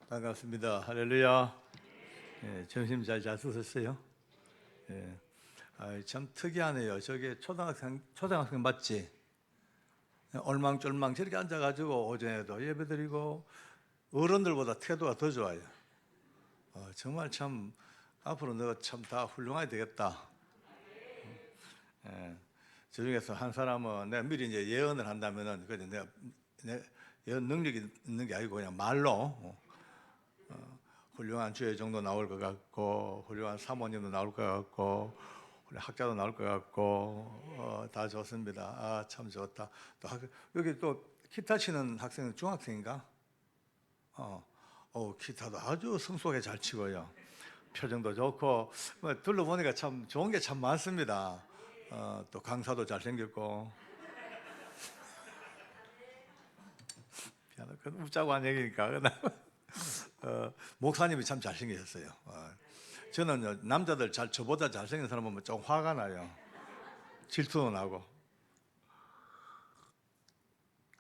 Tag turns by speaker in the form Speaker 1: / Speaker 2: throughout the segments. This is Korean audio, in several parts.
Speaker 1: 반갑습니다. 할렐루야. 점심 잘 드셨어요? 예. 참 특이하네요. 저게 초등학생 맞지? 얼망졸망 저렇게 앉아가지고 오전에도 예배드리고 어른들보다 태도가 더 좋아요. 정말 참 앞으로 너 참 다 훌륭하게 되겠다. 예. 저 중에서 한 사람은 내가 미리 이제 예언을 한다면은 내가 예언 능력이 있는 게 아니고 그냥 말로 훌륭한 주의 정도 나올 것 같고, 훌륭한 사모님도 나올 것 같고, 학자도 나올 것 같고, 다 좋습니다. 참 좋다. 여기 또 기타 치는 학생은 중학생인가? 기타도 아주 성숙하게 잘 치고요. 표정도 좋고, 둘러보니까 참 좋은 게 참 많습니다. 또 강사도 잘생겼고, 피아노, 웃자고 한 얘기니까. 목사님이 참 잘생기셨어요. 저는 남자들 저보다 잘생긴 사람 보면 좀 화가 나요. 질투도 나고.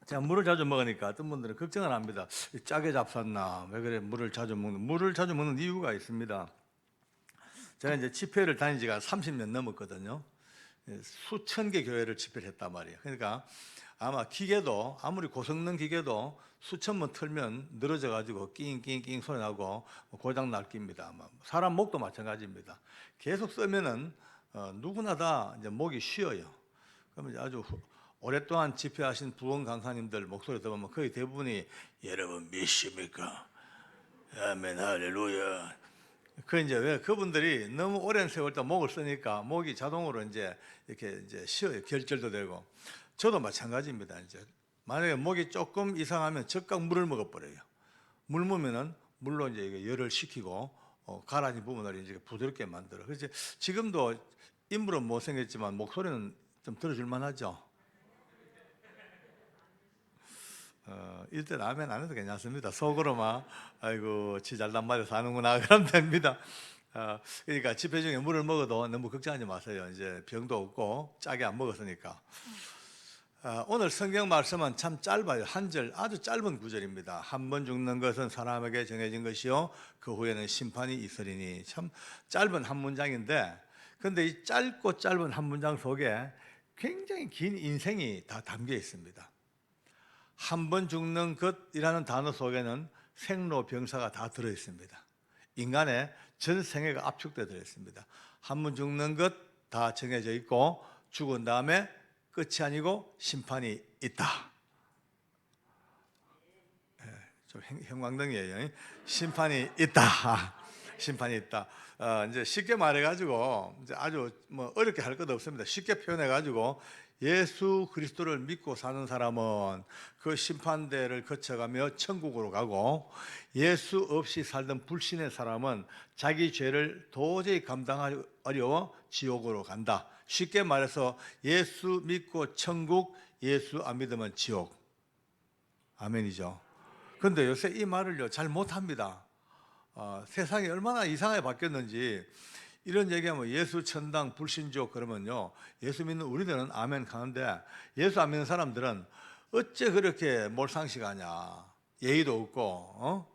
Speaker 1: 제가 물을 자주 먹으니까 어떤 분들은 걱정을 합니다. 짜게 잡쌌나? 왜 그래 물을 자주 먹는 이유가 있습니다. 제가 이제 집회를 다닌 지가 30년 넘었거든요. 수천 개 교회를 집회를 했단 말이에요. 그러니까 아마 기계도 아무리 고성능 기계도 수천 번 틀면 늘어져 가지고 낑낑낑 소리 나고 고장 날 깁니다. 사람 목도 마찬가지입니다. 계속 쓰면은 누구나 다 이제 목이 쉬어요. 그러면 이제 아주 오랫동안 집회하신 부원 강사님들 목소리 들으면 거의 대부분이 여러분 믿습니까? 아멘 할렐루야. 이제 왜 그분들이 너무 오랜 세월 동안 목을 쓰니까 목이 자동으로 이제 이렇게 이제 쉬어요. 결절도 되고. 저도 마찬가지입니다. 이제 만약에 목이 조금 이상하면 즉각 물을 먹어버려요. 물 먹으면은 물로 이제 이게 열을 식히고 가라앉은 부분을 이제 부드럽게 만들어. 그래서 지금도 인물은 못생겼지만 목소리는 좀 들어줄 만하죠. 일단 아멘 안 해도 괜찮습니다. 속으로만 아이고 지 잘난 말에 사는구나 그러면 됩니다. 그러니까 집회 중에 물을 먹어도 너무 걱정하지 마세요. 이제 병도 없고 짜게 안 먹었으니까. 오늘 성경 말씀은 참 짧아요. 한 절 아주 짧은 구절입니다. 한 번 죽는 것은 사람에게 정해진 것이요 그 후에는 심판이 있으리니. 참 짧은 한 문장인데 근데 이 짧고 짧은 한 문장 속에 굉장히 긴 인생이 다 담겨 있습니다. 한 번 죽는 것이라는 단어 속에는 생로병사가 다 들어있습니다. 인간의 전 생애가 압축되어 들어있습니다. 한 번 죽는 것 다 정해져 있고 죽은 다음에 끝이 아니고 심판이 있다. 좀 형광등이에요. 심판이 있다. 심판이 있다. 이제 쉽게 말해가지고 이제 아주 뭐 어렵게 할 것 없습니다. 쉽게 표현해가지고 예수 그리스도를 믿고 사는 사람은 그 심판대를 거쳐가며 천국으로 가고 예수 없이 살던 불신의 사람은 자기 죄를 도저히 감당하기 어려워 지옥으로 간다. 쉽게 말해서 예수 믿고 천국, 예수 안 믿으면 지옥. 아멘이죠. 그런데 요새 이 말을요 잘 못합니다. 세상이 얼마나 이상하게 바뀌었는지 이런 얘기하면 예수 천당 불신족 그러면요 예수 믿는 우리들은 아멘 가는데 예수 안 믿는 사람들은 어째 그렇게 몰상식하냐, 예의도 없고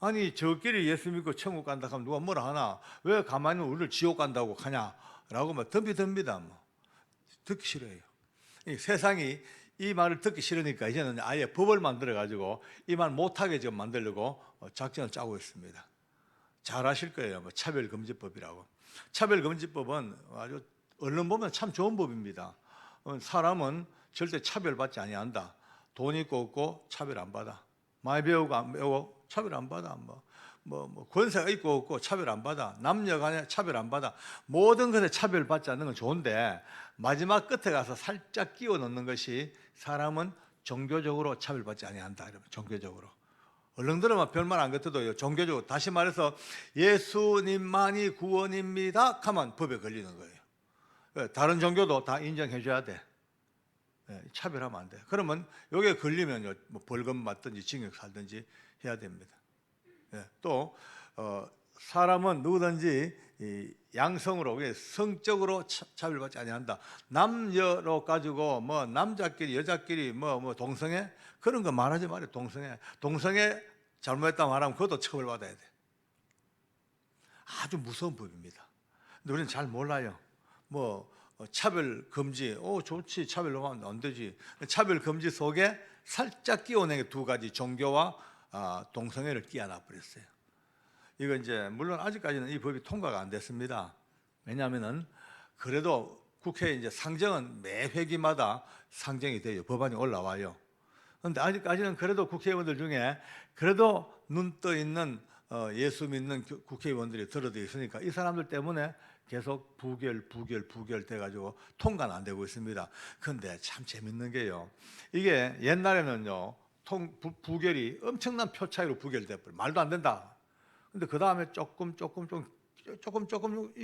Speaker 1: 아니 저끼리 예수 믿고 천국 간다 하면 누가 뭐라 하나, 왜 가만히 우리를 지옥 간다고 하냐라고 막 덤비덤비다 듣기 싫어요. 이 세상이 이 말을 듣기 싫으니까 이제는 아예 법을 만들어 가지고 이 말 못하게 지금 만들려고 작전을 짜고 있습니다. 잘 아실 거예요. 차별금지법이라고. 차별금지법은 아주 얼른 보면 참 좋은 법입니다. 사람은 절대 차별받지 아니한다. 돈 있고 없고 차별 안 받아. 많이 배우고 안 배우고 차별 안 받아. 권세가 있고 없고 차별 안 받아. 남녀 간에 차별 안 받아. 모든 것에 차별받지 않는 건 좋은데 마지막 끝에 가서 살짝 끼워 넣는 것이 사람은 종교적으로 차별받지 아니한다. 종교적으로. 얼른 들으면 별말 안 같아도 종교적으로, 다시 말해서 예수님만이 구원입니다 하면 법에 걸리는 거예요. 다른 종교도 다 인정해 줘야 돼. 차별하면 안 돼. 그러면 여기에 걸리면 벌금 받든지 징역 살든지 해야 됩니다. 또 사람은 누구든지 양성으로 성적으로 차별받지 아니한다. 남녀로 가지고 남자끼리 여자끼리 동성애 그런 거 말하지 말아요. 동성애 잘못했다 말하면 그것도 처벌받아야 돼. 아주 무서운 법입니다. 근데 우리는 잘 몰라요. 뭐 차별 금지, 좋지, 차별로 하면 안 되지. 차별 금지 속에 살짝 끼워낸 게 두 가지, 종교와 동성애를 끼워놔 버렸어요. 이거 이제 물론 아직까지는 이 법이 통과가 안 됐습니다. 왜냐하면은 그래도 국회에 이제 상정은 매 회기마다 상정이 돼요. 법안이 올라와요. 그런데 아직까지는 그래도 국회의원들 중에 그래도 눈 떠 있는 예수 믿는 국회의원들이 들어져 있으니까 이 사람들 때문에 계속 부결 돼가지고 통과는 안 되고 있습니다. 그런데 참 재밌는 게요. 이게 옛날에는요, 부결이 엄청난 표 차이로 부결돼 버려. 말도 안 된다. 근데 그 다음에 조금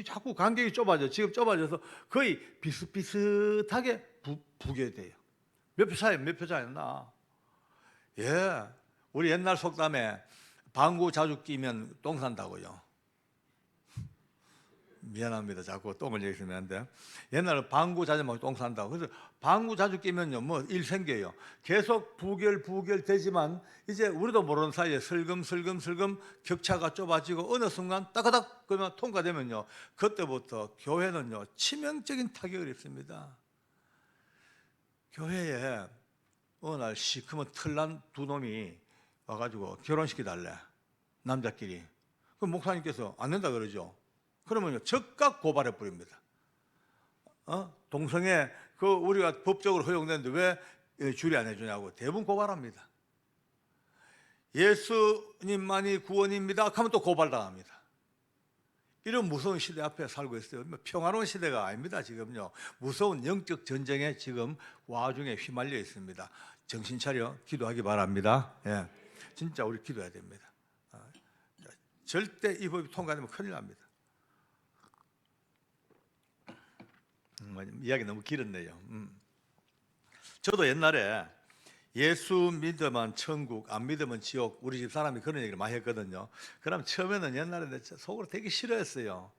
Speaker 1: 자꾸 간격이 좁아져. 지금 좁아져서 거의 비슷비슷하게 부결돼요. 몇 표 차이 안 나. 예, 우리 옛날 속담에 방구 자주 끼면 똥 산다고요. 미안합니다. 자꾸 똥을 얘기하면 안 돼. 옛날에 방구 자주 먹으면 똥 산다고. 그래서 방구 자주 끼면요, 뭐 일 생겨요. 계속 부결 되지만 이제 우리도 모르는 사이에 슬금슬금 격차가 좁아지고 어느 순간 따가닥 그러면 통과되면요, 그때부터 교회는요 치명적인 타격을 입습니다. 교회에 어느 날 시커먼 털난 두 놈이 와가지고 결혼시켜 달래, 남자끼리. 그럼 목사님께서 안 된다 그러죠. 그러면요 즉각 고발해 버립니다. 동성애 우리가 법적으로 허용되는데 왜 줄이 안 해주냐고 대부분 고발합니다. 예수님만이 구원입니다 하면 또 고발당합니다. 이런 무서운 시대 앞에 살고 있어요. 평화로운 시대가 아닙니다. 지금요 무서운 영적 전쟁에 지금 와중에 휘말려 있습니다. 정신 차려 기도하기 바랍니다. 예, 진짜 우리 기도해야 됩니다. 절대 이 법이 통과되면 큰일 납니다. 이야기 너무 길었네요. 저도 옛날에 예수 믿으면 천국, 안 믿으면 지옥, 우리 집 사람이 그런 얘기를 많이 했거든요. 그럼 처음에는 옛날에 속으로 되게 싫어했어요.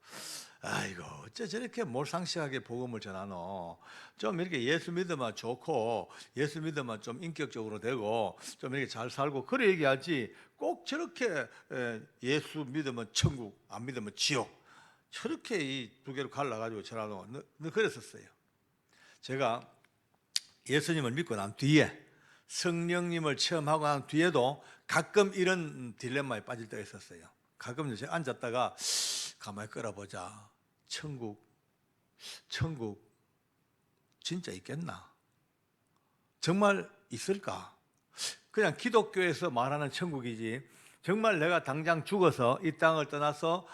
Speaker 1: 아이고 어째 저렇게 몰상식하게 복음을 전하노. 좀 이렇게 예수 믿으면 좋고 예수 믿으면 좀 인격적으로 되고 좀 이렇게 잘 살고 그래 얘기하지, 꼭 저렇게 예수 믿으면 천국, 안 믿으면 지옥, 저렇게 이 두 개로 갈라가지고 전하노. 그랬었어요. 제가 예수님을 믿고 난 뒤에, 성령님을 체험하고 난 뒤에도 가끔 이런 딜레마에 빠질 때가 있었어요. 가끔 제가 앉았다가 가만히 끌어보자. 천국 진짜 있겠나? 정말 있을까? 그냥 기독교에서 말하는 천국이지 정말 내가 당장 죽어서 이 땅을 떠나서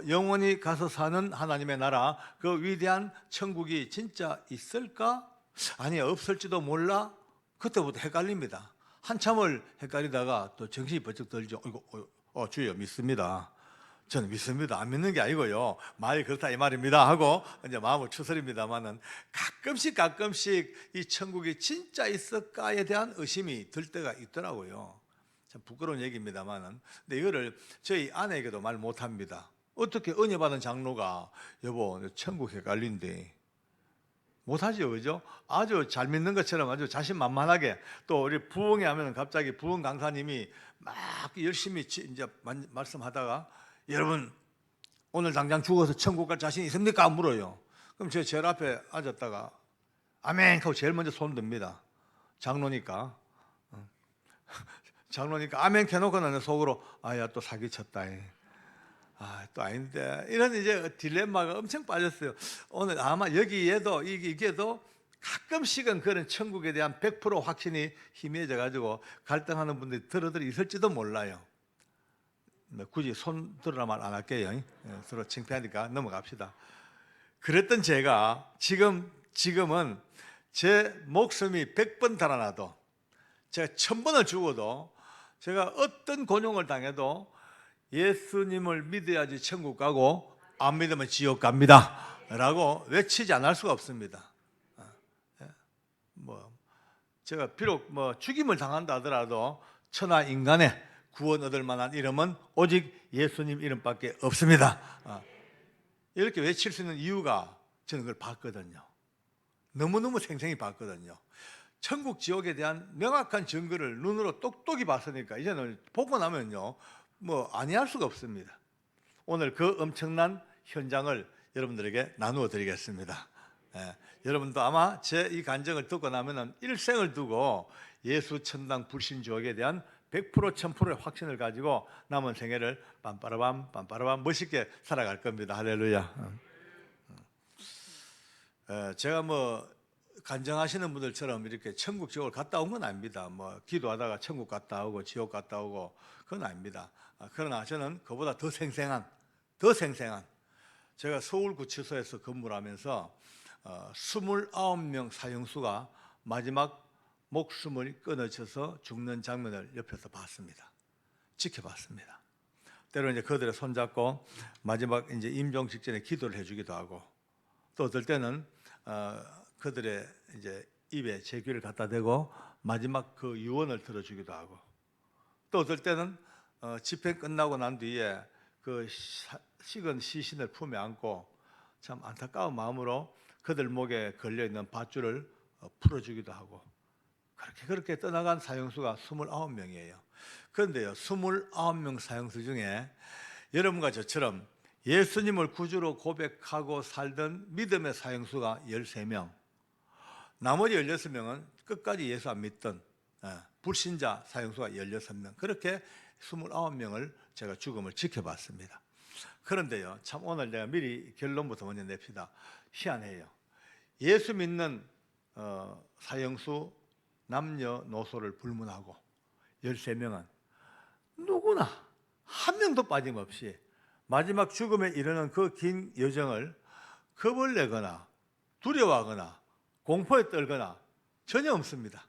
Speaker 1: 영원히 가서 사는 하나님의 나라, 그 위대한 천국이 진짜 있을까? 아니 없을지도 몰라? 그때부터 헷갈립니다. 한참을 헷갈리다가 또 정신이 번쩍 들죠. 주여 믿습니다. 저는 믿습니다. 안 믿는 게 아니고요, 말이 그렇다 이 말입니다 하고 이제 마음을 추스립니다만은 가끔씩 이 천국이 진짜 있을까에 대한 의심이 들 때가 있더라고요. 참 부끄러운 얘기입니다만은, 근데 이거를 저희 아내에게도 말 못합니다. 어떻게 은혜 받은 장로가 여보 천국 헷갈린대 못하죠, 그죠? 아주 잘 믿는 것처럼 아주 자신만만하게. 또 우리 부흥회 하면 갑자기 부흥 강사님이 막 열심히 이제 말씀하다가 여러분 오늘 당장 죽어서 천국 갈 자신 있습니까? 물어요. 그럼 제가 제일 앞에 앉았다가 아멘 하고 제일 먼저 손 듭니다. 장로니까 아멘 해놓고는 속으로 아야 또 사기쳤다. 또 아닌데. 이런 이제 딜레마가 엄청 빠졌어요. 오늘 아마 여기에도 이게도 가끔씩은 그런 천국에 대한 100% 확신이 희미해져 가지고 갈등하는 분들이 들어들이 있을지도 몰라요. 굳이 손 들으라 말 안 할게요. 서로 창피하니까 넘어갑시다. 그랬던 제가 지금은 제 목숨이 100번 달아나도, 제가 1000번을 죽어도, 제가 어떤 곤욕을 당해도 예수님을 믿어야지 천국 가고 안 믿으면 지옥 갑니다 라고 외치지 않을 수가 없습니다. 제가 비록 죽임을 당한다 하더라도 천하 인간의 구원 얻을 만한 이름은 오직 예수님 이름밖에 없습니다. 이렇게 외칠 수 있는 이유가 저는 그걸 봤거든요. 너무너무 생생히 봤거든요. 천국 지옥에 대한 명확한 증거를 눈으로 똑똑히 봤으니까 이제는 보고 나면요 뭐 아니할 수가 없습니다. 오늘 그 엄청난 현장을 여러분들에게 나누어 드리겠습니다. 여러분도 아마 제 이 간증을 듣고 나면은 일생을 두고 예수 천당 불신 지옥에 대한 100% 1000%의 확신을 가지고 남은 생애를 빰빠라밤 멋있게 살아갈 겁니다. 할렐루야. 제가 뭐 간증하시는 분들처럼 이렇게 천국 지옥을 갔다 온 건 아닙니다. 뭐 기도하다가 천국 갔다 오고 지옥 갔다 오고 그건 아닙니다. 그러나 저는 그보다 더 생생한 제가 서울구치소에서 근무를 하면서 29명 사형수가 마지막 목숨을 끊어져서 죽는 장면을 옆에서 봤습니다. 지켜봤습니다. 때로 이제 그들의 손잡고 마지막 이제 임종 직전에 기도를 해주기도 하고, 또 어떨 때는 그들의 이제 입에 제귀를 갖다 대고 마지막 그 유언을 들어주기도 하고, 또 어떨 때는 집회 끝나고 난 뒤에 그 식은 시신을 품에 안고 참 안타까운 마음으로 그들 목에 걸려있는 밧줄을 풀어주기도 하고, 그렇게 떠나간 사형수가 29명이에요. 그런데요, 29명 사형수 중에 여러분과 저처럼 예수님을 구주로 고백하고 살던 믿음의 사형수가 13명, 나머지 16명은 끝까지 예수 안 믿던 불신자 사형수가 16명, 그렇게 29명을 제가 죽음을 지켜봤습니다. 그런데요, 참 오늘 내가 미리 결론부터 먼저 냅시다. 희한해요. 예수 믿는 사형수 남녀노소를 불문하고 13명은 누구나 한 명도 빠짐없이 마지막 죽음에 이르는 그 긴 여정을 겁을 내거나 두려워하거나 공포에 떨거나 전혀 없습니다.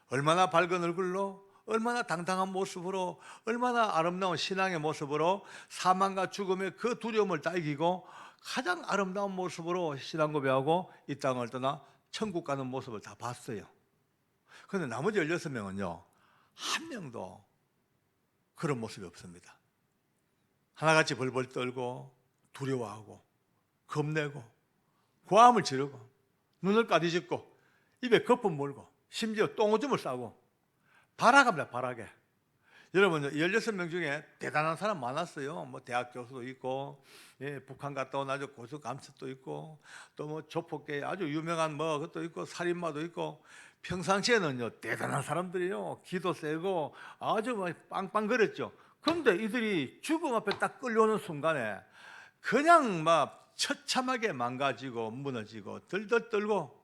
Speaker 1: 얼마나 밝은 얼굴로, 얼마나 당당한 모습으로, 얼마나 아름다운 신앙의 모습으로 사망과 죽음의 그 두려움을 다 이기고 가장 아름다운 모습으로 신앙 고백하고 이 땅을 떠나 천국 가는 모습을 다 봤어요. 그런데 나머지 16명은요 한 명도 그런 모습이 없습니다. 하나같이 벌벌 떨고 두려워하고 겁내고 고함을 지르고 눈을 까디짓고 입에 거품 물고 심지어 똥오줌을 싸고 발악합니다. 발악해. 여러분 16명 중에 대단한 사람 많았어요. 뭐 대학 교수도 있고, 북한 갔다 온 아주 고수 감독도 있고, 또 뭐 조폭계 아주 유명한 뭐 그것도 있고, 살인마도 있고. 평상시에는요 대단한 사람들이요, 기도 세고 아주 뭐 빵빵거렸죠. 그런데 이들이 죽음 앞에 딱 끌려오는 순간에 그냥 막 처참하게 망가지고 무너지고 들들 떨고.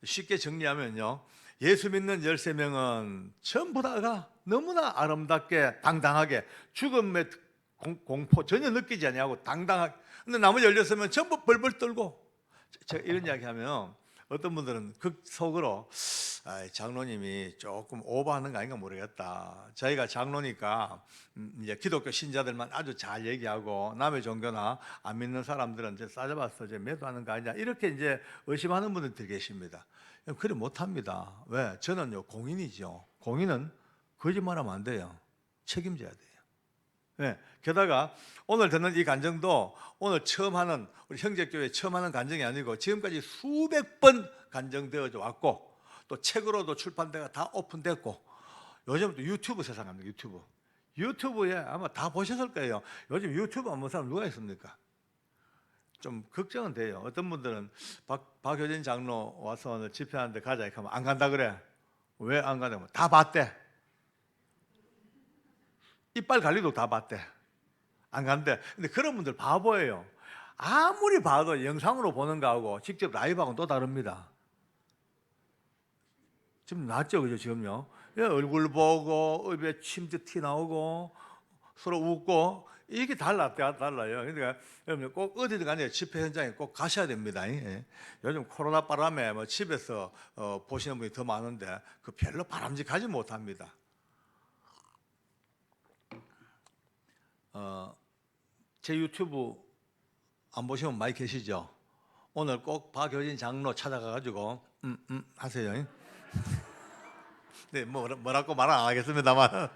Speaker 1: 쉽게 정리하면요, 예수 믿는 13명은 전부 다가 너무나 아름답게 당당하게 죽음의 공포 전혀 느끼지 아니하고 당당하게. 근데 나머지 16명은 전부 벌벌 떨고. 제가 이런 이야기 하면 어떤 분들은 그 속으로 장로님이 조금 오버하는 거 아닌가 모르겠다. 저희가 장로니까 이제 기독교 신자들만 아주 잘 얘기하고 남의 종교나 안 믿는 사람들은 이제 싸잡아서 이제 매도하는 거 아니냐, 이렇게 이제 의심하는 분들이 계십니다. 그래 못합니다. 왜? 저는요 공인이죠. 공인은 거짓말하면 안 돼요. 책임져야 돼요. 네. 게다가 오늘 듣는 이 간증도 오늘 처음 하는, 우리 형제교회 처음 하는 간증이 아니고 지금까지 수백 번 간증되어 왔고, 또 책으로도 출판대가 다 오픈됐고, 요즘 또 유튜브 세상 갑니다. 유튜브에 아마 다 보셨을 거예요. 요즘 유튜브 안 본 사람 누가 있습니까? 좀 걱정은 돼요. 어떤 분들은 박효진 장로 와서 오늘 집회하는데 가자 이렇게 하면 안 간다 그래. 왜 안 가냐면 다 봤대. 이빨 관리도 다 봤대. 안 간대. 근데 그런 분들 바보예요. 아무리 봐도 영상으로 보는 거하고 직접 라이브하고는 또 다릅니다. 지금 낫죠, 그죠? 지금요. 얼굴 보고 입에 침도 티 나오고 서로 웃고 이게 달라요. 그러니까 여러분 꼭 어디든 간에 집회 현장에 꼭 가셔야 됩니다. 요즘 코로나 바람에 뭐 집에서 보시는 분이 더 많은데 그 별로 바람직하지 못합니다. 제 유튜브 안 보시면 많이 계시죠? 오늘 꼭 박효진 장로 찾아가가지고 하세요. 네, 뭐라고 말 안 하겠습니다만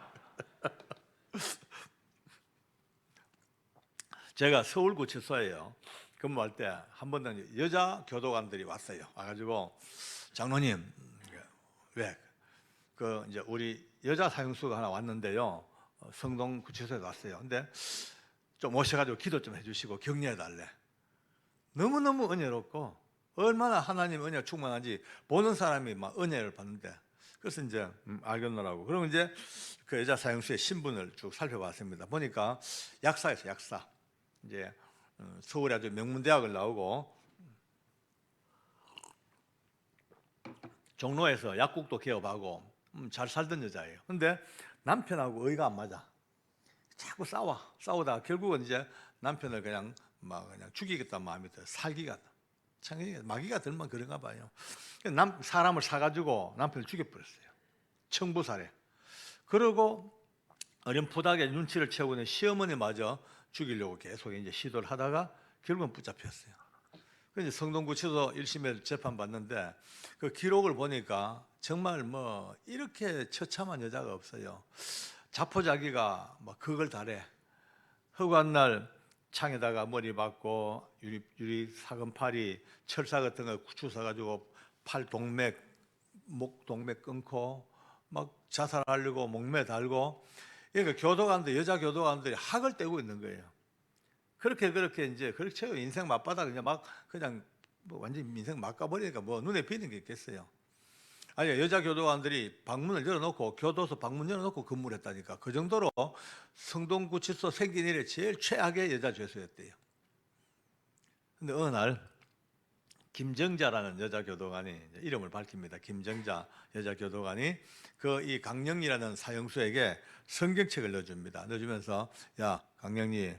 Speaker 1: 제가 서울구치소에요 근무할 때 한 번은 여자 교도관들이 왔어요. 와가지고 장로님 왜? 그 이제 우리 여자 사형수가 하나 왔는데요. 성동 구치소에 왔어요. 근데 좀 오셔가지고 기도 좀 해주시고 격려해 달래. 너무너무 은혜롭고 얼마나 하나님 은혜가 충만한지 보는 사람이 막 은혜를 받는데, 그래서 이제 알겠노라고. 그럼 이제 그 여자 사형수의 신분을 쭉 살펴봤습니다. 보니까 약사였어요. 약사. 이제 서울에 아주 명문대학을 나오고 종로에서 약국도 개업하고 잘 살던 여자예요. 근데 남편하고 의가 안 맞아. 자꾸 싸우다가 결국은 이제 남편을 그냥 죽이겠다는 마음이 들어요. 살기가 마귀가 들면 그런가 봐요. 사람을 사가지고 남편을 죽여버렸어요. 청부살해. 그러고 어렴풋하게 눈치를 채우고 있는 시어머니마저 죽이려고 계속 이제 시도를 하다가 결국은 붙잡혔어요. 그래서 성동구치소 1심에서 재판받는데 그 기록을 보니까 정말 뭐 이렇게 처참한 여자가 없어요. 자포자기가 막 그걸 다래. 허구한 날 창에다가 머리 박고 유리 사금팔이 철사 같은 거 주워 가지고 팔 동맥, 목 동맥 끊고 막 자살하려고 목매 달고, 그러니까 교도관들, 여자 교도관들이 학을 떼고 있는 거예요. 그렇게 이제 그렇게 인생 맞바닥 그냥 뭐 완전 인생 막가버리니까 뭐 눈에 띄는 게 있겠어요. 아니, 여자 교도관들이 방문을 열어놓고 교도소 방문 열어놓고 근무를 했다니까. 그 정도로 성동구치소 생긴 이래 제일 최악의 여자 죄수였대요. 근데 어느 날 김정자라는 여자 교도관이 이름을 밝힙니다. 김정자 여자 교도관이 이 강령이라는 사형수에게 성경책을 넣어줍니다. 넣어주면서 야 강령이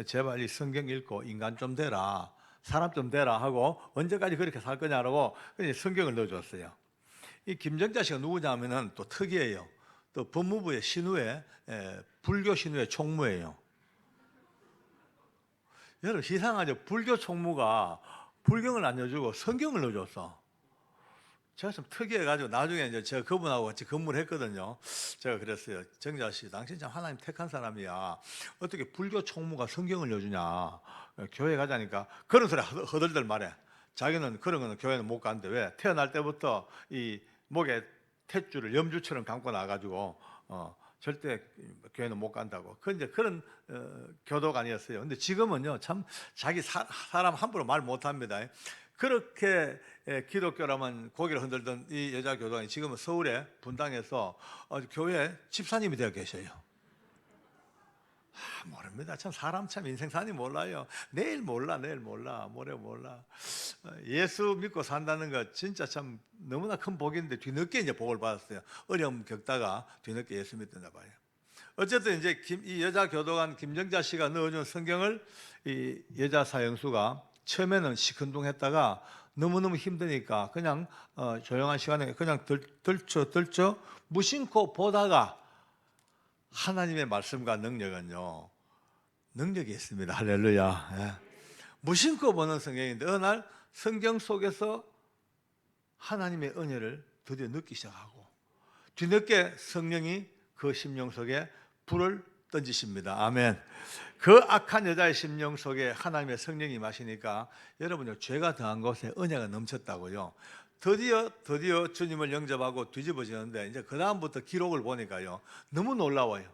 Speaker 1: 제발 이 성경 읽고 인간 좀 되라, 사람 좀 되라 하고 언제까지 그렇게 살 거냐라고 성경을 넣어줬어요. 이 김정자 씨가 누구냐면은 또 특이해요. 또 법무부의 신우회, 불교 신우회 총무예요. 여러분 이상하죠? 불교 총무가 불경을 안 넣어주고 성경을 넣어줬어. 제가 좀 특이해가지고 나중에 이제 제가 그분하고 같이 근무를 했거든요. 제가 그랬어요. 정자 씨, 당신 참 하나님 택한 사람이야. 어떻게 불교 총무가 성경을 넣어주냐? 교회 가자니까 그런 소리 허들들 말해. 자기는 그런 거는 교회는 못 가는데 왜? 태어날 때부터 이 목에 탯줄을 염주처럼 감고 나가지고 절대 교회는 못 간다고. 이제 그런 교도관이었어요. 근데 지금은요, 참 자기 사람 함부로 말 못합니다. 그렇게 기독교라면 고개를 흔들던 이 여자 교도관이 지금은 서울의 분당에서 교회 집사님이 되어 계셔요. 모릅니다. 참 사람 참 인생사니 몰라요. 내일 몰라, 모레 몰라. 예수 믿고 산다는 거 진짜 참 너무나 큰 복인데 뒤늦게 이제 복을 받았어요. 어려움 겪다가 뒤늦게 예수 믿었나 봐요. 어쨌든 이제 이 여자 교도관 김정자 씨가 넣어준 성경을 이 여자 사형수가 처음에는 시큰둥했다가 너무너무 힘드니까 그냥 조용한 시간에 그냥 들쳐 무심코 보다가 하나님의 말씀과 능력은요, 능력이 있습니다. 할렐루야. 예. 무심코 보는 성경인데 어느 날 성경 속에서 하나님의 은혜를 드디어 느끼기 시작하고 뒤늦게 성령이 그 심령 속에 불을 던지십니다. 아멘. 그 악한 여자의 심령 속에 하나님의 성령이 마시니까 여러분요, 죄가 더한 곳에 은혜가 넘쳤다고요. 드디어 주님을 영접하고 뒤집어지는데 이제 그 다음부터 기록을 보니까요, 너무 놀라워요.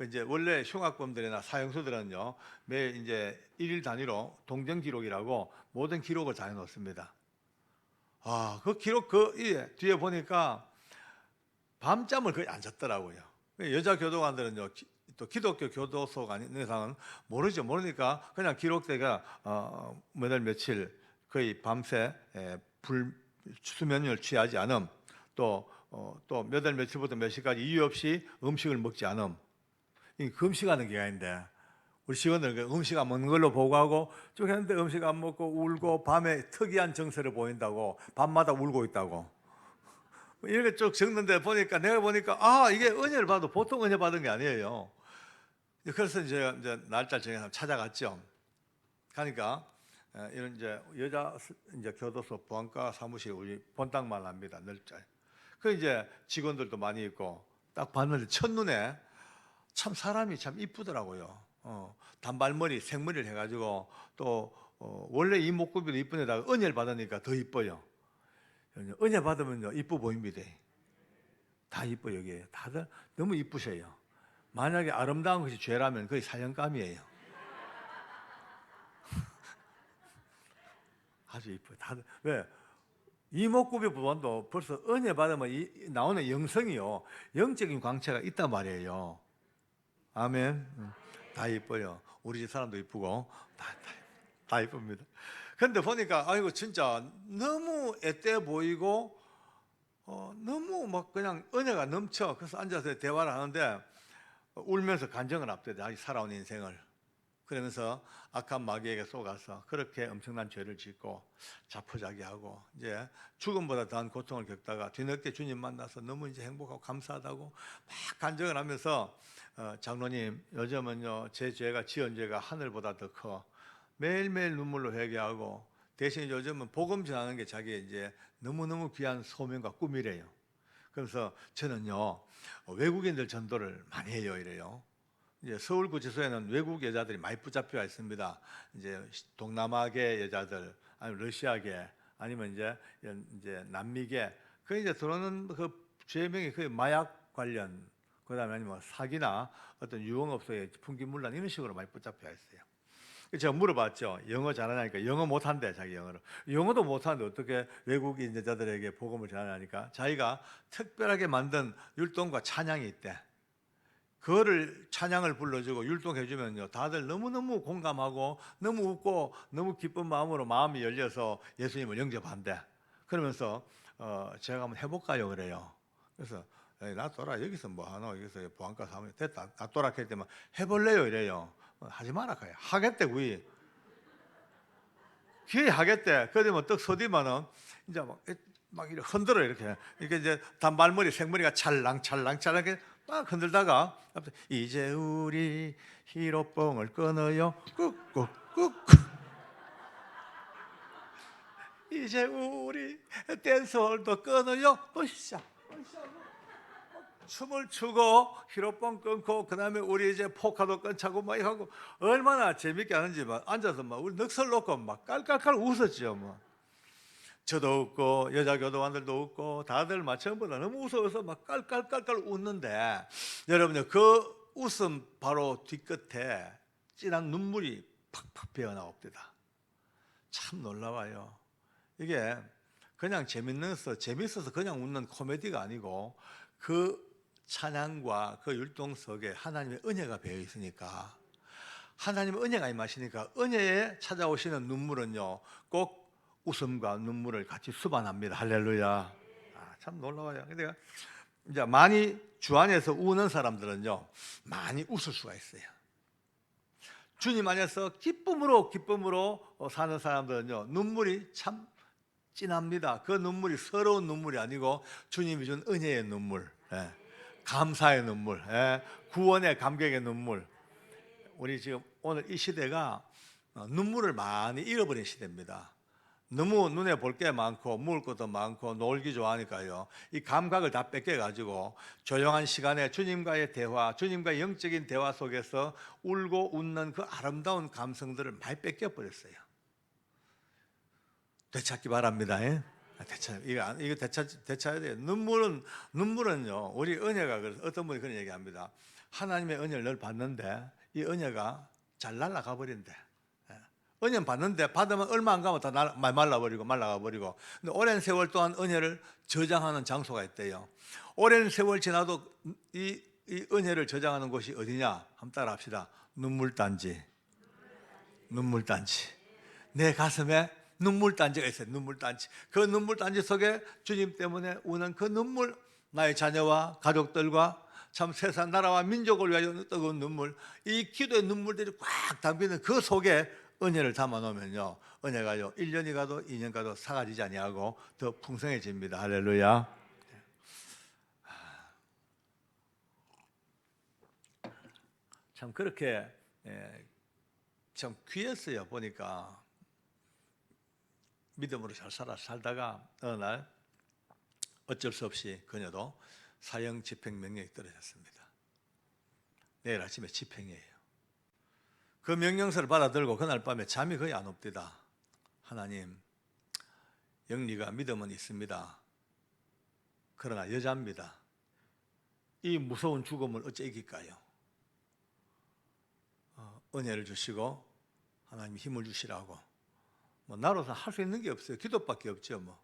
Speaker 1: 이제 원래 흉악범들이나 사형수들은요, 매 이제 일일 단위로 동정 기록이라고 모든 기록을 다 해놓습니다. 그 기록 뒤에 보니까 밤잠을 거의 안 잤더라고요. 여자 교도관들은요, 또 기독교 교도소가 아닌 이상은 모르니까 그냥 기록대가 몇 월 며칠 거의 밤새 수면을 취하지 않음, 또 몇 월 며칠부터 몇 시까지 이유 없이 음식을 먹지 않음. 금식하는 기간인데 우리 직원들 음식 안 먹는 걸로 보고하고 쭉 했는데 음식 안 먹고 울고 밤에 특이한 정서를 보인다고 밤마다 울고 있다고 이렇게 쭉 적는데 내가 보니까 이게 은혜를 받아도 보통 은혜 받은 게 아니에요. 그래서 이제 날짜 정해서 찾아갔죠. 가니까 이런 이제 여자 이제 교도소 보안과 사무실 우리 본당만 합니다. 넓죠. 그 이제 직원들도 많이 있고 딱 봤는데 첫눈에 참 사람이 참 이쁘더라고요. 단발머리 생머리를 해가지고 또 원래 이목구비도 이쁜 데다가 은혜를 받으니까 더 이뻐요. 은혜 받으면요 이뻐 보입니다. 다 이뻐요. 여기 다들 너무 이쁘셔요. 만약에 아름다운 것이 죄라면 거의 사형감이에요. 아주 이뻐요. 다들 왜? 이목구비 부분도 벌써 은혜 받으면 나오는 영성이요, 영적인 광채가 있단 말이에요. 아멘. 다 이뻐요. 우리 집 사람도 이쁘고 다 이쁩니다. 근데 보니까 아이고 진짜 너무 앳돼 보이고 너무 막 그냥 은혜가 넘쳐. 그래서 앉아서 대화를 하는데 울면서 간증을 합대요. 자기 살아온 인생을. 그러면서 악한 마귀에게 속아서 그렇게 엄청난 죄를 짓고 자포자기하고 이제 죽음보다 더한 고통을 겪다가 뒤늦게 주님 만나서 너무 이제 행복하고 감사하다고 막 간증을 하면서 장로님, 요즘은요 제 죄가 지은 죄가 하늘보다 더 커. 매일매일 눈물로 회개하고 대신 요즘은 복음 전하는 게 자기의 이제 너무너무 귀한 소명과 꿈이래요. 그래서 저는요 외국인들 전도를 많이 해요 이래요. 이제 서울구치소에는 외국 여자들이 많이 붙잡혀 있습니다. 이제 동남아계 여자들, 아니면 러시아계, 아니면 이제 남미계. 그 이제 들어오는 그 죄명이 거의 마약 관련, 그다음에 아니면 사기나 어떤 유흥업소에 풍기문란 이런 식으로 많이 붙잡혀 있어요. 제가 물어봤죠. 영어 잘하냐니까 영어 못한대. 자기 영어를. 영어도 못하는데 어떻게 외국인 여자들에게 복음을 전하냐니까 자기가 특별하게 만든 율동과 찬양이 있대. 그거를 찬양을 불러주고 율동해주면요 다들 너무너무 공감하고 너무 웃고 너무 기쁜 마음으로 마음이 열려서 예수님을 영접한대. 그러면서 제가 한번 해볼까요 그래요. 그래서 놔둬라, 여기서 뭐하노, 여기서 보안과 사무실 됐다, 놔둬라 했을 때만 해볼래요 이래요. 하지 마라 카요. 하겠대. 구이 기회 하겠대. 그러면 떡 서디면은 이제 막 이렇게 흔들어 이렇게 이제 단발머리 생머리가 찰랑찰랑찰랑 막 흔들다가 이제 우리 히로뽕을 끊어요 꾹꾹꾹 이제 우리 댄스홀도 끊어요 으쌰 춤을 추고 히로뽕 끊고 그다음에 우리 이제 포카도 끊자고 막 하고 얼마나 재밌게 하는지 막 앉아서 막 우리 넋을 놓고 막 깔깔깔 웃었죠. 뭐 저도 웃고 여자 교도관들도 웃고 다들 막 전부 다 너무 웃어서 막 깔깔깔깔 웃는데 여러분들 그 웃음 바로 뒤끝에 진한 눈물이 팍팍 배어나옵니다. 참 놀라워요. 이게 그냥 재밌어서 그냥 웃는 코미디가 아니고 그 찬양과 그 율동 속에 하나님의 은혜가 배어 있으니까, 하나님의 은혜가 임하시니까 은혜에 찾아오시는 눈물은요 꼭 웃음과 눈물을 같이 수반합니다. 할렐루야. 참 놀라워요. 근데 이제 많이 주 안에서 우는 사람들은요 많이 웃을 수가 있어요. 주님 안에서 기쁨으로 사는 사람들은요 눈물이 참 진합니다. 그 눈물이 서러운 눈물이 아니고 주님이 준 은혜의 눈물, 감사의 눈물, 구원의 감격의 눈물. 우리 지금 오늘 이 시대가 눈물을 많이 잃어버린 시대입니다. 너무 눈에 볼 게 많고 먹을 것도 많고 놀기 좋아하니까요 이 감각을 다 뺏겨가지고 조용한 시간에 주님과의 대화, 주님과의 영적인 대화 속에서 울고 웃는 그 아름다운 감성들을 많이 뺏겨버렸어요. 되찾기 바랍니다. 이거 되찾아야 돼요. 눈물은요 우리 은혜가, 그래서 어떤 분이 그런 얘기합니다. 하나님의 은혜를 늘 받는데 이 은혜가 잘 날아가 버린대. 은혜는 받는데 받으면 얼마 안 가면 다 말라가 버리고. 근데 오랜 세월 동안 은혜를 저장하는 장소가 있대요. 오랜 세월 지나도 이 은혜를 저장하는 곳이 어디냐? 한번 따라 합시다. 눈물단지. 내 가슴에 눈물단지가 있어요. 눈물단지. 그 눈물단지 속에 주님 때문에 우는 그 눈물, 나의 자녀와 가족들과 참 세상 나라와 민족을 위하여 뜨거운 눈물, 이 기도의 눈물들이 꽉 담기는 그 속에 은혜를 담아 놓으면요 은혜가요 1년이 가도 2년 가도 사라지지 아니하고 더 풍성해집니다. 할렐루야. 참 그렇게 참 귀했어요. 보니까 믿음으로 잘 살다가 어느 날 어쩔 수 없이 그녀도 사형 집행 명령이 떨어졌습니다. 내일 아침에 집행이에요. 그 명령서를 받아들고 그날 밤에 잠이 거의 안 옵니다. 하나님, 영리가 믿음은 있습니다. 그러나 여자입니다. 이 무서운 죽음을 어째 이길까요? 은혜를 주시고 하나님 힘을 주시라고. 뭐 나로서 할 수 있는 게 없어요. 기도밖에 없죠. 뭐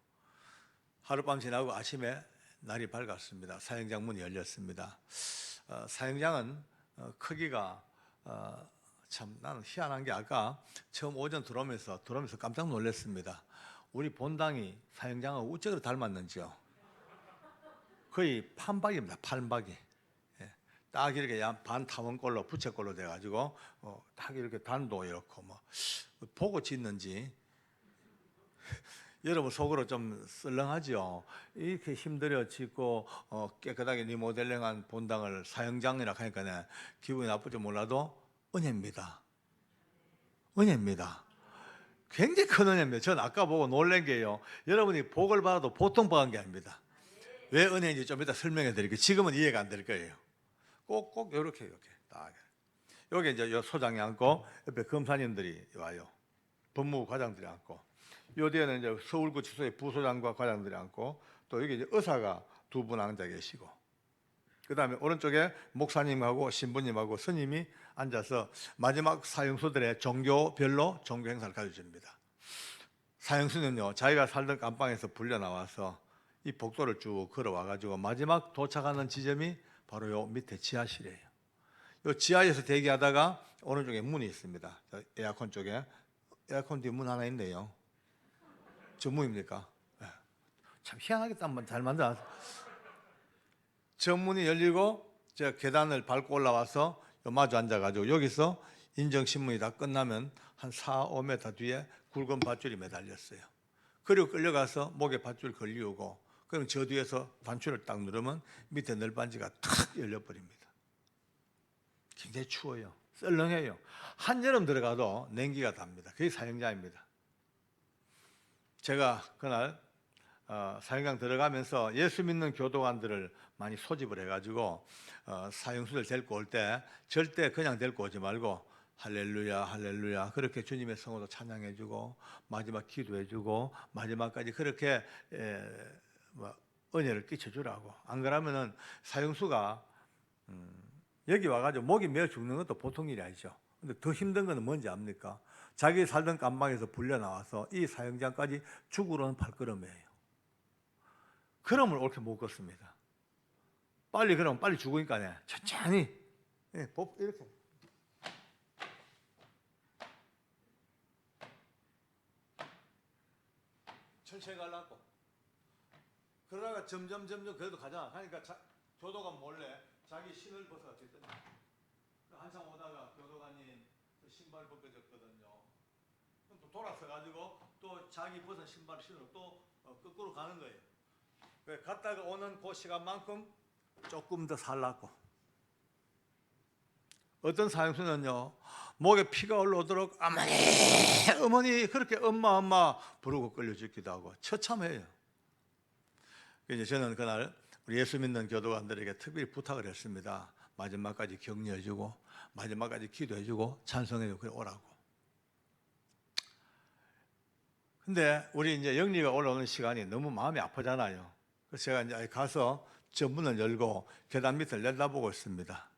Speaker 1: 하룻밤 지나고 아침에 날이 밝았습니다. 사형장 문이 열렸습니다. 사형장은 크기가 참 나는 희한한 게 아까 처음 오전 들어오면서 깜짝 놀랐습니다. 우리 본당이 사형장하고 우체국으로 닮았는지요. 거의 판박입니다. 판박이. 딱 이렇게 반 타원꼴로 부채꼴로 돼가지고 딱 이렇게 단도 이렇고 뭐 보고 짓는지 여러분 속으로 좀 썰렁하죠. 이렇게 힘들어 짓고 깨끗하게 리모델링한 본당을 사형장이라 하니까 기분이 나쁠지 몰라도 은혜입니다. 은혜입니다. 굉장히 큰 은혜입니다. 전 아까 보고 놀란 게요. 여러분이 복을 받아도 보통 받은 게 아닙니다. 왜 은혜인지 좀 이따 설명해 드릴게요. 지금은 이해가 안 될 거예요. 꼭 이렇게 딱. 여기 이제 요 소장이 앉고 옆에 검사님들이 와요. 법무부 과장들이 앉고 요 뒤에는 이제 서울구치소의 부소장과 과장들이 앉고 또 여기 이제 의사가 두 분 앉아 계시고 그다음에 오른쪽에 목사님하고 신부님하고 스님이 앉아서 마지막 사형수들의 종교별로 종교 행사를 가르쳐줍니다. 사형수는요 자기가 살던 감방에서 불려 나와서 이 복도를 쭉 걸어와가지고 마지막 도착하는 지점이 바로 요 밑에 지하실이에요. 요 지하에서 대기하다가 오른쪽에 문이 있습니다. 에어컨 쪽에 에어컨 뒤에 문 하나 있네요. 저 문입니까? 참 희한하게 잘 만들어놨어요. 저 문이 열리고 제가 계단을 밟고 올라와서 마주 앉아가지고 여기서 인정신문이 다 끝나면 한 4, 5m 뒤에 굵은 밧줄이 매달렸어요. 그리고 끌려가서 목에 밧줄 걸리우고 그럼 저 뒤에서 단추를 딱 누르면 밑에 널빤지가 탁 열려버립니다. 굉장히 추워요. 썰렁해요. 한여름 들어가도 냉기가 답니다. 그게 사형장입니다. 제가 그날 사형장 들어가면서 예수 믿는 교도관들을 많이 소집을 해가지고 사형수들 데리고 올 때 절대 그냥 데리고 오지 말고 할렐루야 할렐루야 그렇게 주님의 성으로 찬양해주고 마지막 기도해주고 마지막까지 그렇게 은혜를 끼쳐주라고. 안 그러면은 사형수가 여기 와가지고 목이 메어 죽는 것도 보통 일이 아니죠. 근데 더 힘든 거는 뭔지 압니까? 자기 살던 감방에서 불려 나와서 이 사형장까지 죽으러는 발걸음이에요. 그럼을 옳게 못 걷습니다. 그럼 빨리 죽으니까 천천히 이렇게 천천히 가려고. 그러다가 점점 그래도 가잖아. 하니까 교도관 몰래 자기 신을 벗어 줬더니 한참 오다가 교도관님 신발 벗겨졌거든요. 그럼 또 돌아서 가지고 또 자기 벗은 신발을 신으러 또 거꾸로 가는 거예요. 왜 갔다가 오는 그 시간만큼 조금 더 살라고. 어떤 사형수는요 목에 피가 올라오도록 어머니 그렇게 엄마 부르고 끌려 죽기도 하고 처참해요. 이제 저는 그날 우리 예수 믿는 교도관들에게 특별히 부탁을 했습니다. 마지막까지 격려해주고 마지막까지 기도해주고 찬송해주고 오라고. 근데 우리 이제 영리가 올라오는 시간이 너무 마음이 아프잖아요. 그래서 제가 이제 가서 저 문을 열고 계단 밑을 내다보고 있습니다.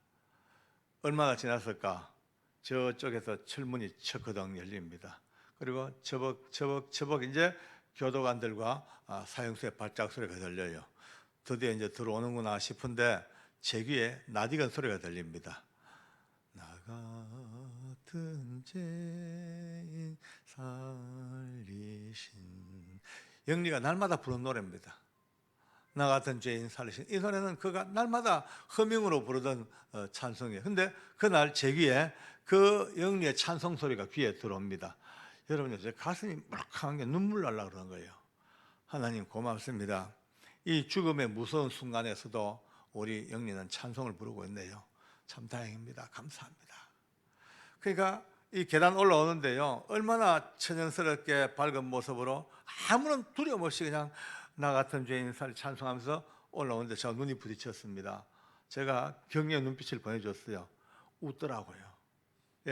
Speaker 1: 얼마나 지났을까? 저쪽에서 철문이 척커덩 열립니다. 그리고 처벅 이제 교도관들과 사형수의 발작 소리가 들려요. 드디어 이제 들어오는구나 싶은데 제 귀에 낯익은 소리가 들립니다. 나 같은 죄인 살리신. 영리가 날마다 부르는 노래입니다. 나 같은 죄인 살리신. 이 노래는 그가 날마다 허밍으로 부르던 찬송이에요. 근데 그날 제 귀에 그 영리의 찬송 소리가 귀에 들어옵니다. 여러분, 제 가슴이 물컥한 게 눈물 날라 그러는 거예요. 하나님 고맙습니다. 이 죽음의 무서운 순간에서도 우리 영리는 찬송을 부르고 있네요. 참 다행입니다. 감사합니다. 그러니까 이 계단 올라오는데요, 얼마나 천연스럽게 밝은 모습으로 아무런 두려움 없이 그냥 나 같은 죄인 살 찬송하면서 올라오는데 제가 눈이 부딪혔습니다. 제가 격려의 눈빛을 보내줬어요. 웃더라고요.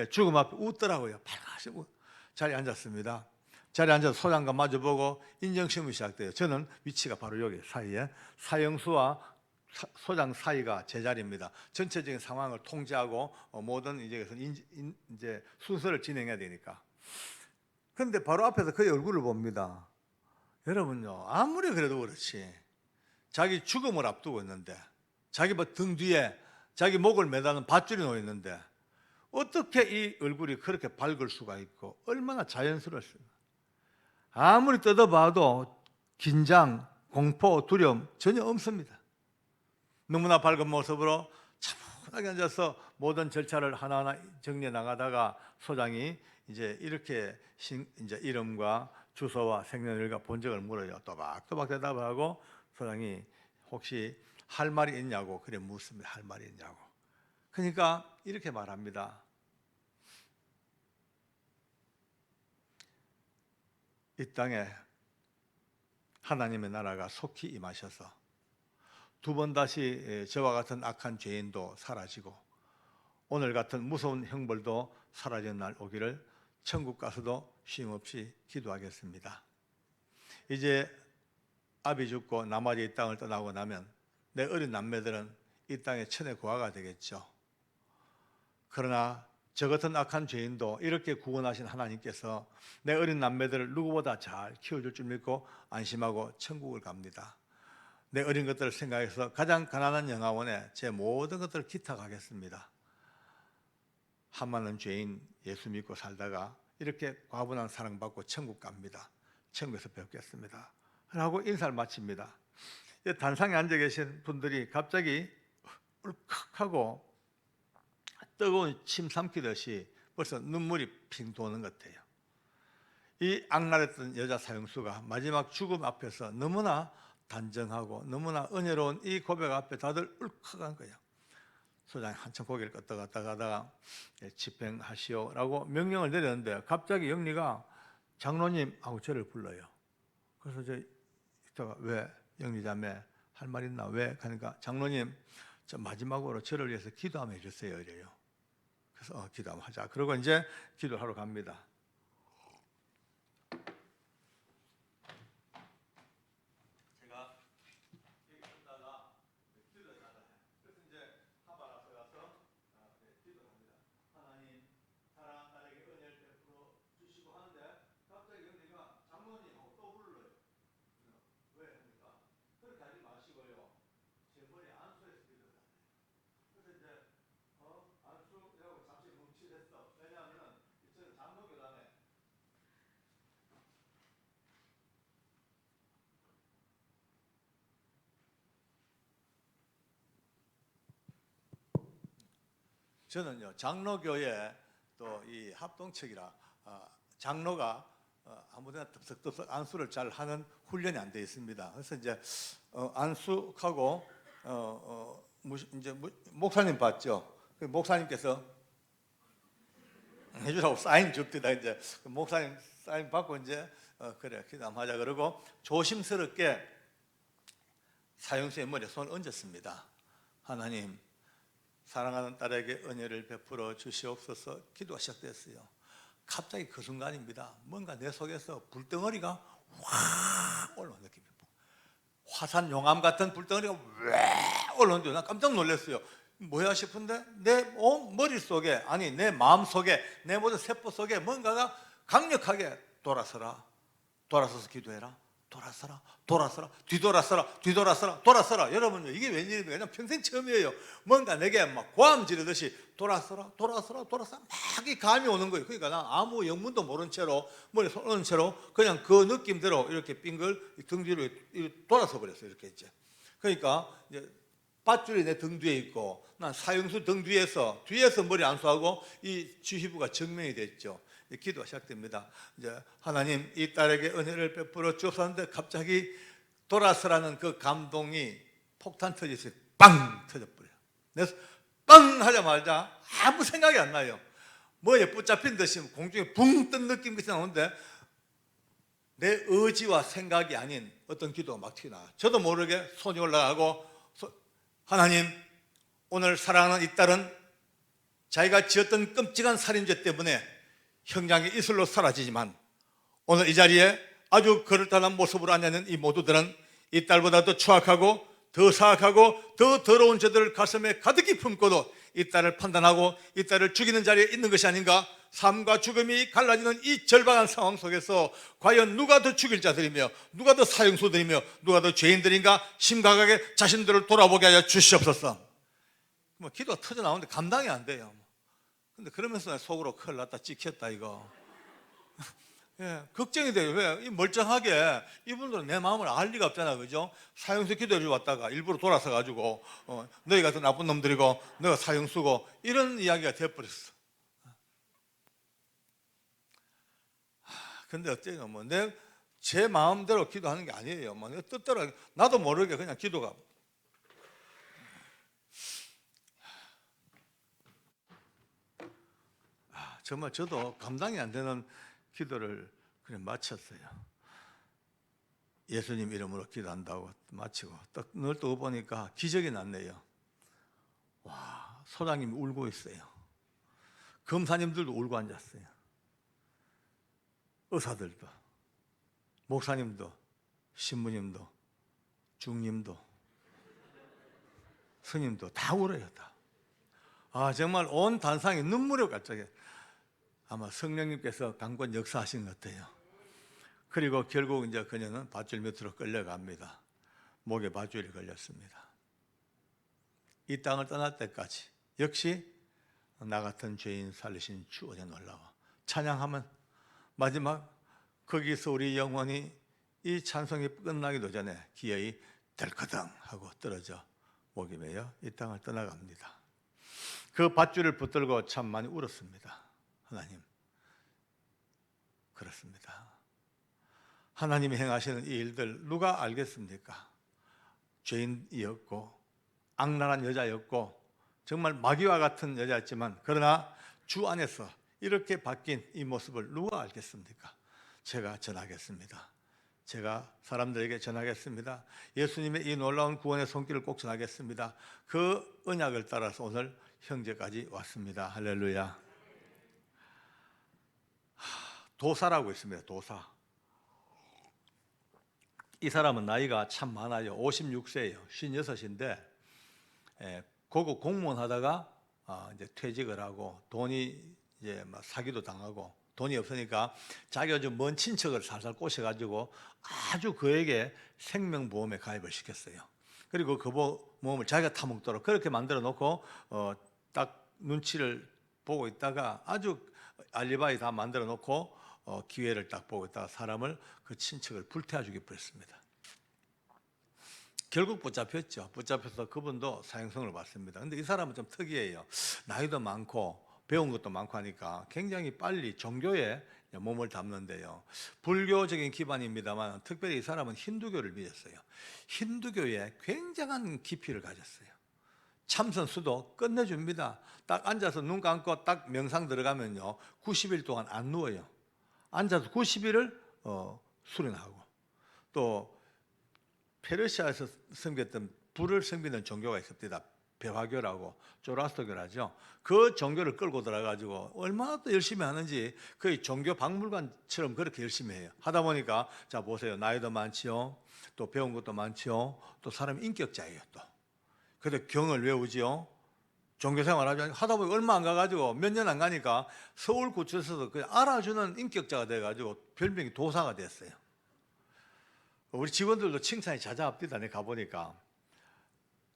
Speaker 1: 죽음 앞에 웃더라고요. 밝아지고 자리에 앉았습니다. 자리에 앉아서 소장과 마주보고 인정시험이 시작돼요. 저는 위치가 바로 여기 사이에 사형수와 소장 사이가 제자리입니다. 전체적인 상황을 통제하고 모든 이제 순서를 진행해야 되니까. 그런데 바로 앞에서 그의 얼굴을 봅니다. 여러분요, 아무리 그래도 그렇지 자기 죽음을 앞두고 있는데 자기 등 뒤에 자기 목을 매다는 밧줄이 놓여 있는데 어떻게 이 얼굴이 그렇게 밝을 수가 있고 얼마나 자연스러웠습니까? 아무리 뜯어봐도 긴장, 공포, 두려움 전혀 없습니다. 너무나 밝은 모습으로 차분하게 앉아서 모든 절차를 하나하나 정리해 나가다가 소장이 이제 이렇게 이제 이름과 주소와 생년월일과 본적을 물어요. 또박또박 대답을 하고 소장이 혹시 할 말이 있냐고 그래 묻습니다. 할 말이 있냐고. 그러니까 이렇게 말합니다. 이 땅에 하나님의 나라가 속히 임하셔서 두 번 다시 저와 같은 악한 죄인도 사라지고 오늘 같은 무서운 형벌도 사라지는 날 오기를 천국 가서도 쉼없이 기도하겠습니다. 이제 아비 죽고 나머지 이 땅을 떠나고 나면 내 어린 남매들은 이 땅의 천의 고아가 되겠죠. 그러나 저 같은 악한 죄인도 이렇게 구원하신 하나님께서 내 어린 남매들을 누구보다 잘 키워줄 줄 믿고 안심하고 천국을 갑니다. 내 어린 것들을 생각해서 가장 가난한 영화원에 제 모든 것들을 기탁하겠습니다. 한많은 죄인 예수 믿고 살다가 이렇게 과분한 사랑받고 천국 갑니다. 천국에서 뵙겠습니다 라고 인사를 마칩니다. 단상에 앉아 계신 분들이 갑자기 울컥하고 뜨거운 침 삼키듯이 벌써 눈물이 핑 도는 것 같아요. 이 악랄했던 여자 사형수가 마지막 죽음 앞에서 너무나 단정하고 너무나 은혜로운 이 고백 앞에 다들 울컥한 거예요. 소장이 한참 고개를 끄덕끄덕 하다가 집행하시오라고 명령을 내렸는데 갑자기 영리가 장로님 하고 저를 불러요. 그래서 이따가 왜 영리자매 할 말 있나 왜? 그러니까 장로님 저 마지막으로 저를 위해서 기도 한번 해주세요 이래요. 그래서 기도 한번 하자. 그러고 이제 기도하러 갑니다. 제가 여기 있다가 기도를 하다. 그래서 이제 하바 앞에 가서 기도를 합니다. 하나님 사랑하는 딸에게 은혜를 베풀어 주시고 하는데 갑자기 영리가 장로님하고 또 불러요. 왜 합니까? 그렇게 하지 마시고요. 제 머리에 안수해서 기도를 하세요. 그래서 이제 안수라고 잠시 뭉치댔어. 왜냐하면 저는 장로교단에 저는요 장로교회 또 이 합동측이라 장로가 아무데나 덥석덥석 안수를 잘 하는 훈련이 안 되어 있습니다. 그래서 이제 안수하고 이제 목사님 봤죠. 그 목사님께서 해주라고 사인 줍니다. 이제 목사님 사인 받고 이제 그래 기도하자 그러고 조심스럽게 사형수의 머리에 손을 얹었습니다. 하나님 사랑하는 딸에게 은혜를 베풀어 주시옵소서. 기도가 시작됐어요. 갑자기 그 순간입니다. 뭔가 내 속에서 불덩어리가 확 올라온 느낌이에요. 화산 용암 같은 불덩어리가 왜 올라오는데 난 깜짝 놀랐어요. 뭐야 싶은데 내 머릿속에 아니 내 마음속에 내 모든 세포 속에 뭔가가 강력하게 돌아서서 기도해라. 돌아서라, 뒤돌아서라, 돌아서라. 여러분요, 이게 웬일입니까? 그냥 평생 처음이에요. 뭔가 내게 막 고함 지르듯이 돌아서라. 막 이 감이 오는 거예요. 그러니까 난 아무 영문도 모른 채로, 머리에 손 얹은 채로 그냥 그 느낌대로 이렇게 빙글 등 뒤로 돌아서 버렸어요. 이렇게 이제. 그러니까 이제 밧줄이 내 등 뒤에 있고, 난 사형수 등 뒤에서 머리 안수하고 이 주휘부가 정면이 됐죠. 기도가 시작됩니다. 이제 하나님 이 딸에게 은혜를 베풀어 주옵소서. 갑자기 돌아서라는 그 감동이 폭탄 터지듯이 빵 터져버려요. 그래서 빵 하자마자 아무 생각이 안 나요. 뭐에 붙잡힌 듯이 공중에 붕 뜬 느낌이 나오는데 내 의지와 생각이 아닌 어떤 기도가 막 튀어나와요. 저도 모르게 손이 올라가고 하나님 오늘 사랑하는 이 딸은 자기가 지었던 끔찍한 살인죄 때문에 형량이 이슬로 사라지지만 오늘 이 자리에 아주 그럴듯한 모습으로 앉아있는 이 모두들은 이 딸보다 더 추악하고 더 사악하고 더 더러운 죄들을 가슴에 가득히 품고도 이 딸을 판단하고 이 딸을 죽이는 자리에 있는 것이 아닌가? 삶과 죽음이 갈라지는 이 절박한 상황 속에서 과연 누가 더 죽일 자들이며 누가 더 사형수들이며 누가 더 죄인들인가 심각하게 자신들을 돌아보게 하여 주시옵소서. 뭐 기도가 터져 나오는데 감당이 안 돼요. 근데 그러면서 속으로 큰일 났다, 찍혔다 이거. 예, 걱정이 돼요. 왜? 이 멀쩡하게 이분들은 내 마음을 알 리가 없잖아, 그죠? 사형수 기도해 주 왔다가 일부러 돌아서 가지고 너희가 더 나쁜 놈들이고 너가 사형수고 이런 이야기가 되어버렸어. 근데 어째요? 뭐 제 마음대로 기도하는 게 아니에요. 뭐 내 뜻대로 나도 모르게 그냥 기도가. 정말 저도 감당이 안 되는 기도를 그냥 마쳤어요. 예수님 이름으로 기도한다고 마치고 눈을 뜨고 보니까 기적이 났네요. 와, 소장님이 울고 있어요. 검사님들도 울고 앉았어요. 의사들도, 목사님도, 신부님도, 중님도, 스님도 다 울어요. 다. 정말 온 단상이 눈물을 갑자기. 아마 성령님께서 강권 역사하신 것 같아요. 그리고 결국 이제 그녀는 밧줄 밑으로 끌려갑니다. 목에 밧줄이 걸렸습니다. 이 땅을 떠날 때까지 역시 나 같은 죄인 살리신 주 은혜 놀라워. 찬양하면 마지막 거기서 우리 영혼이 이 찬송이 끝나기도 전에 기어이 델커덩 하고 떨어져 목이 메여 이 땅을 떠나갑니다. 그 밧줄을 붙들고 참 많이 울었습니다. 하나님, 그렇습니다. 하나님이 행하시는 이 일들 누가 알겠습니까? 죄인이었고 악랄한 여자였고 정말 마귀와 같은 여자였지만 그러나 주 안에서 이렇게 바뀐 이 모습을 누가 알겠습니까? 제가 전하겠습니다. 제가 사람들에게 전하겠습니다. 예수님의 이 놀라운 구원의 손길을 꼭 전하겠습니다. 그 언약을 따라서 오늘 형제까지 왔습니다. 할렐루야. 도사라고 있습니다. 도사. 이 사람은 나이가 참 많아요. 56세예요. 56인데 고급 공무원 하다가 이제 퇴직을 하고 돈이 이제 막 사기도 당하고 돈이 없으니까 자기가 좀 먼 친척을 살살 꼬셔가지고 아주 그에게 생명보험에 가입을 시켰어요. 그리고 그 보험을 자기가 타먹도록 그렇게 만들어 놓고 딱 눈치를 보고 있다가 아주 알리바이 다 만들어 놓고 기회를 딱 보고 있다가 사람을 그 친척을 불태워 주기로 했습니다. 결국 붙잡혔죠. 붙잡혀서 그분도 사형선을 받습니다. 근데 이 사람은 좀 특이해요. 나이도 많고 배운 것도 많고 하니까 굉장히 빨리 종교에 몸을 담는데요. 불교적인 기반입니다만 특별히 이 사람은 힌두교를 믿었어요. 힌두교에 굉장한 깊이를 가졌어요. 참선수도 끝내줍니다. 딱 앉아서 눈 감고 딱 명상 들어가면요 90일 동안 안 누워요. 앉아서 90일을 수련하고 또 페르시아에서 섬겼던 불을 섬기는 종교가 있습니다. 배화교라고 조라스터교라죠. 그 종교를 끌고 들어가지고 얼마나 또 열심히 하는지 거의 종교 박물관처럼 그렇게 열심히 해요. 하다 보니까 자 보세요. 나이도 많지요. 또 배운 것도 많지요. 또 사람 인격자예요. 또 그래도 경을 외우지요. 종교생활 하다 보니 얼마 안 가가지고 몇 년 안 가니까 서울구치소에서도 그냥 알아주는 인격자가 돼가지고 별명이 도사가 됐어요. 우리 직원들도 칭찬이 자자합니다. 내가 가보니까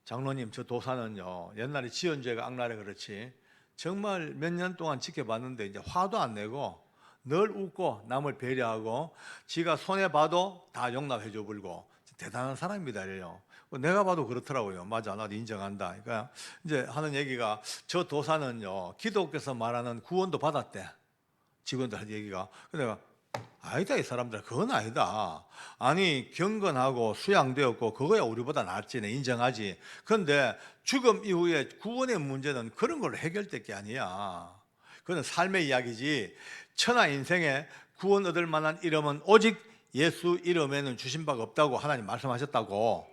Speaker 1: 장로님 저 도사는요 옛날에 지은 죄가 악랄해 그렇지 정말 몇 년 동안 지켜봤는데 이제 화도 안 내고 늘 웃고 남을 배려하고 지가 손해봐도 다 용납해줘 불고 대단한 사람입니다. 이래요. 내가 봐도 그렇더라고요. 맞아, 나도 인정한다. 그러니까 이제 하는 얘기가 저 도사는요 기독교에서 말하는 구원도 받았대. 직원들 한 얘기가. 근데 내가 아니다 이 사람들 그건 아니다. 아니 경건하고 수양되었고 그거야 우리보다 낫지 내 인정하지. 그런데 죽음 이후에 구원의 문제는 그런 걸로 해결될 게 아니야. 그건 삶의 이야기지. 천하 인생에 구원 얻을 만한 이름은 오직 예수 이름에는 주신 바가 없다고 하나님 말씀하셨다고.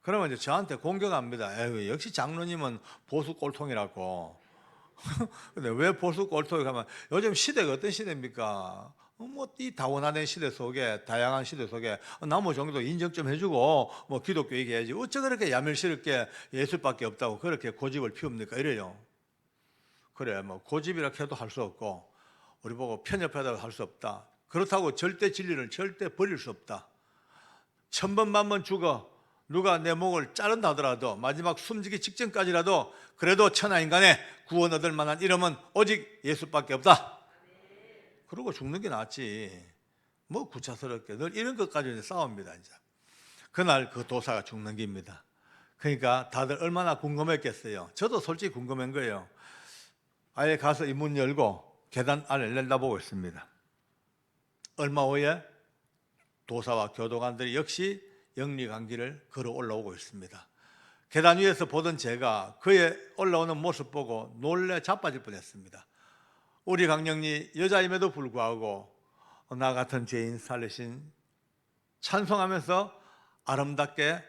Speaker 1: 그러면 이제 저한테 공격합니다. 에휴, 역시 장로님은 보수 꼴통이라고. 근데 왜 보수 꼴통이 하면 요즘 시대가 어떤 시대입니까? 뭐 이 다원화된 시대 속에, 다양한 시대 속에 나무 정도 인정 좀 해주고 뭐 기독교 얘기해야지 어째 그렇게 야멸스럽게 예술밖에 없다고 그렇게 고집을 피웁니까? 이래요. 그래 뭐 고집이라 해도 할 수 없고 우리 보고 편협하다고 할 수 없다. 그렇다고 절대 진리를 절대 버릴 수 없다. 1000번 만번 죽어 누가 내 목을 자른다 하더라도 마지막 숨지기 직전까지라도 그래도 천하인간의 구원 얻을 만한 이름은 오직 예수밖에 없다. 그러고 죽는 게 낫지. 뭐 구차스럽게 늘 이런 것까지 이제 싸웁니다. 이제 그날 그 도사가 죽는 게입니다. 그러니까 다들 얼마나 궁금했겠어요. 저도 솔직히 궁금한 거예요. 아예 가서 이 문 열고 계단 안을 내다보고 있습니다. 얼마 후에 도사와 교도관들이 역시 영리강길을 걸어 올라오고 있습니다. 계단 위에서 보던 제가 그의 올라오는 모습 보고 놀래 자빠질 뻔했습니다. 우리 강령이 여자임에도 불구하고 나 같은 죄인 살리신 찬송하면서 아름답게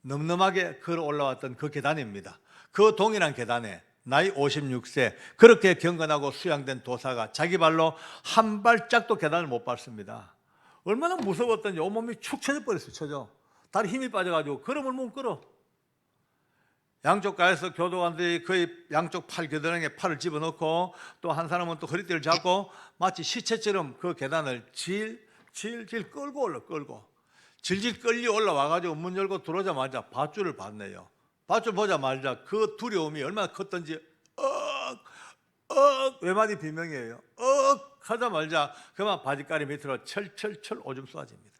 Speaker 1: 늠름하게 걸어 올라왔던 그 계단입니다. 그 동일한 계단에 나이 56세 그렇게 경건하고 수양된 도사가 자기 발로 한 발짝도 계단을 못 밟습니다. 얼마나 무서웠던지 온몸이 축 처져 버렸어요. 쳐져. 다리 힘이 빠져가지고 걸음을 못 걸어. 양쪽 가에서 교도관들이 거의 양쪽 팔 겨드랑이에 팔을 집어넣고 또 한 사람은 또 허리띠를 잡고 마치 시체처럼 그 계단을 질질 끌고 끌고 질질 끌려 올라와가지고 문 열고 들어오자마자 밧줄을 봤네요. 밧줄 보자마자 그 두려움이 얼마나 컸던지 외마디 비명이에요. 하자마자 그만 바지가리 밑으로 철철철 오줌 쏟아집니다.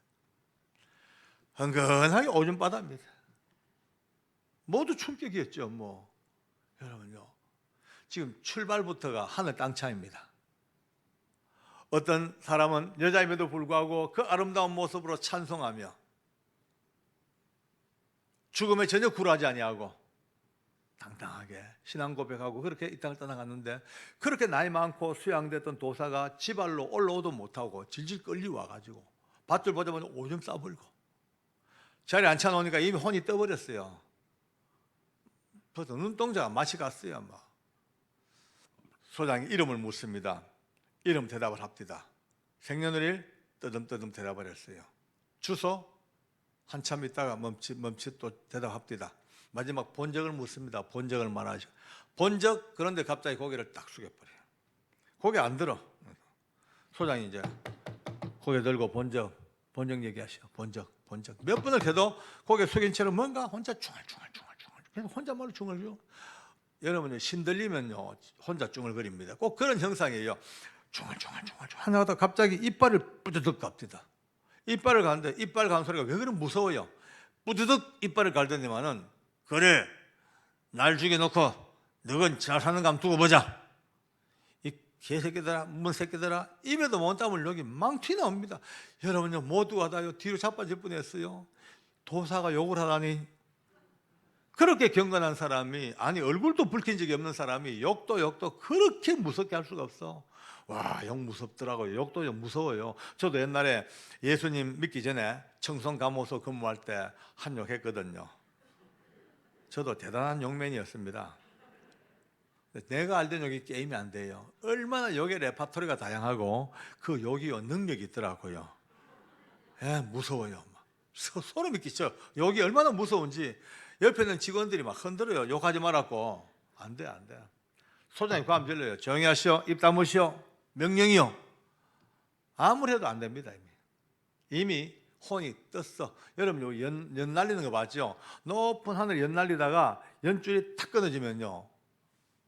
Speaker 1: 흥건하게 오줌 바다입니다. 모두 충격이었죠. 뭐 여러분요, 지금 출발부터가 하늘 땅 차이입니다. 어떤 사람은 여자임에도 불구하고 그 아름다운 모습으로 찬송하며 죽음에 전혀 굴하지 아니하고 당당하게 신앙 고백하고 그렇게 이 땅을 떠나갔는데, 그렇게 나이 많고 수양됐던 도사가 지발로 올라오도 못하고 질질 끌려 와가지고 밧줄 보자마자 오줌 싸불고 자리에 앉혀놓으니까 이미 혼이 떠버렸어요. 벌써 눈동자가 맛이 갔어요. 막 소장이 이름을 묻습니다. 이름 대답을 합니다. 생년월일 뜨듬뜨듬 대답을 했어요. 주소 한참 있다가 멈칫 또 대답합니다. 마지막 본적을 묻습니다. 본적을 말하죠. 본적. 그런데 갑자기 고개를 딱 숙여버려요. 고개 안 들어. 소장이 이제 고개 들고 본적 얘기하시오. 본적 몇 번을 해도 고개 숙인 채로 뭔가 혼자 중얼중얼 그냥 혼자말로 중얼거려. 여러분이 신들리면요 혼자 중얼거립니다. 꼭 그런 형상이에요. 중얼중얼 하다가 갑자기 이빨을 뿌드득 갑니다. 이빨을 가는데 이빨 가는 소리가 왜 그런 무서워요. 뿌드득 이빨을 갈더니만은 그래 날 죽여놓고 너건 잘 사는 감 두고 보자. 이 개새끼들아 문새끼들아 입에도 못 담을 여기 망튀 나옵니다. 여러분요 모두가 다 뒤로 자빠질 뻔했어요. 도사가 욕을 하다니. 그렇게 경건한 사람이, 아니 얼굴도 붉힌 적이 없는 사람이 욕도 그렇게 무섭게 할 수가 없어. 와, 욕 무섭더라고요. 욕도 좀 무서워요. 저도 옛날에 예수님 믿기 전에 청송감호소 근무할 때 한 욕 했거든요. 저도 대단한 욕맨이었습니다. 내가 알던 욕이 게임이 안 돼요. 얼마나 욕의 레파토리가 다양하고 그 욕이 능력이 있더라고요. 무서워요. 소름이 끼쳐. 욕이 얼마나 무서운지. 옆에 있는 직원들이 막 흔들어요. 욕하지 말라고. 안 돼. 소장이 감 질러요. 조용히 하시오. 입 다무시오. 명령이요. 아무리 해도 안 됩니다. 이미 혼이 떴어. 여러분 연 날리는 거 봤죠? 높은 하늘 연 날리다가 연줄이 탁 끊어지면요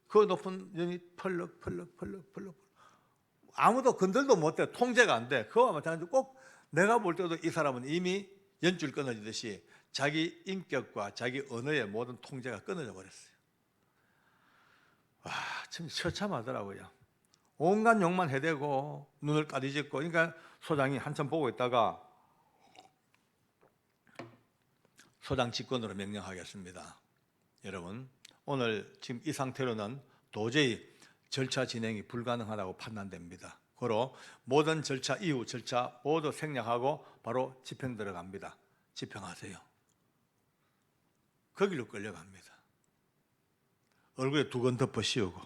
Speaker 1: 그 높은 연이 펄럭 아무도 건들도 못해. 통제가 안 돼. 그거와 마찬가지로 꼭 내가 볼 때도 이 사람은 이미 연줄 끊어지듯이 자기 인격과 자기 언어의 모든 통제가 끊어져 버렸어요. 와, 참 처참하더라고요. 온갖 욕만 해대고 눈을 까디짓고. 그러니까 소장이 한참 보고 있다가 소장 직권으로 명령하겠습니다. 여러분 오늘 지금 이 상태로는 도저히 절차 진행이 불가능하다고 판단됩니다. 고로 모든 절차 이후 절차 모두 생략하고 바로 집행 들어갑니다. 집행하세요. 거기로 끌려갑니다. 얼굴에 두건 덮어 씌우고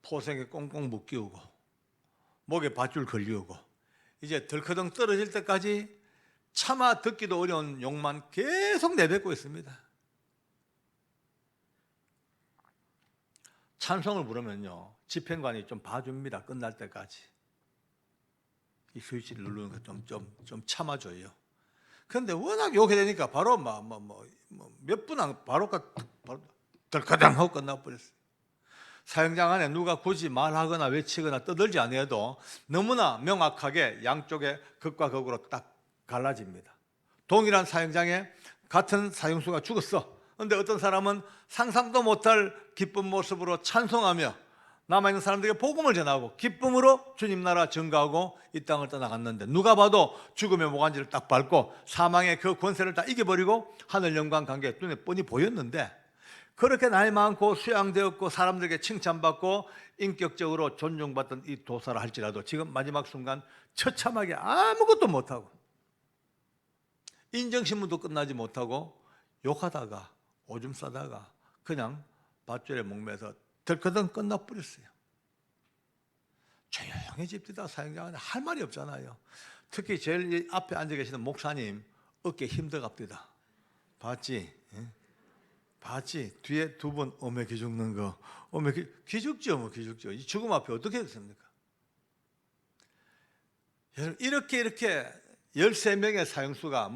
Speaker 1: 포생에 꽁꽁 묶이우고 목에 밧줄 걸리고 이제 덜커덩 떨어질 때까지 차마 듣기도 어려운 욕만 계속 내뱉고 있습니다. 찬송을 부르면요, 집행관이 좀 봐줍니다. 끝날 때까지. 이 스위치를 누르는 거 좀 참아줘요. 그런데 워낙 욕이 되니까 바로 몇 분 안 바로 덜커덩 하고 끝나버렸어요. 사형장 안에 누가 굳이 말하거나 외치거나 떠들지 않아도 너무나 명확하게 양쪽의 극과 극으로 딱 갈라집니다. 동일한 사형장에 같은 사형수가 죽었어. 그런데 어떤 사람은 상상도 못할 기쁜 모습으로 찬송하며 남아있는 사람들에게 복음을 전하고 기쁨으로 주님 나라 증거하고 이 땅을 떠나갔는데, 누가 봐도 죽음의 모간지를 딱 밟고 사망의 그 권세를 다 이겨버리고 하늘 영광 관계 눈에 뻔히 보였는데, 그렇게 나이 많고 수양되었고 사람들에게 칭찬받고 인격적으로 존중받던 이 도사라 할지라도 지금 마지막 순간 처참하게 아무것도 못하고 인정신문도 끝나지 못하고 욕하다가 오줌 싸다가 그냥 밧줄에 목매서 덜커덩 끝나버렸어요. 조용해집니다. 사형장 안에 할 말이 없잖아요. 특히 제일 앞에 앉아 계시는 목사님 어깨 힘들갑니다. 봤지? 봤지? 뒤에 두 분 어메기 죽는 거. 기죽죠, 뭐 기죽죠. 이 죽음 앞에 어떻게 됐습니까? 이렇게 13명의 사형수가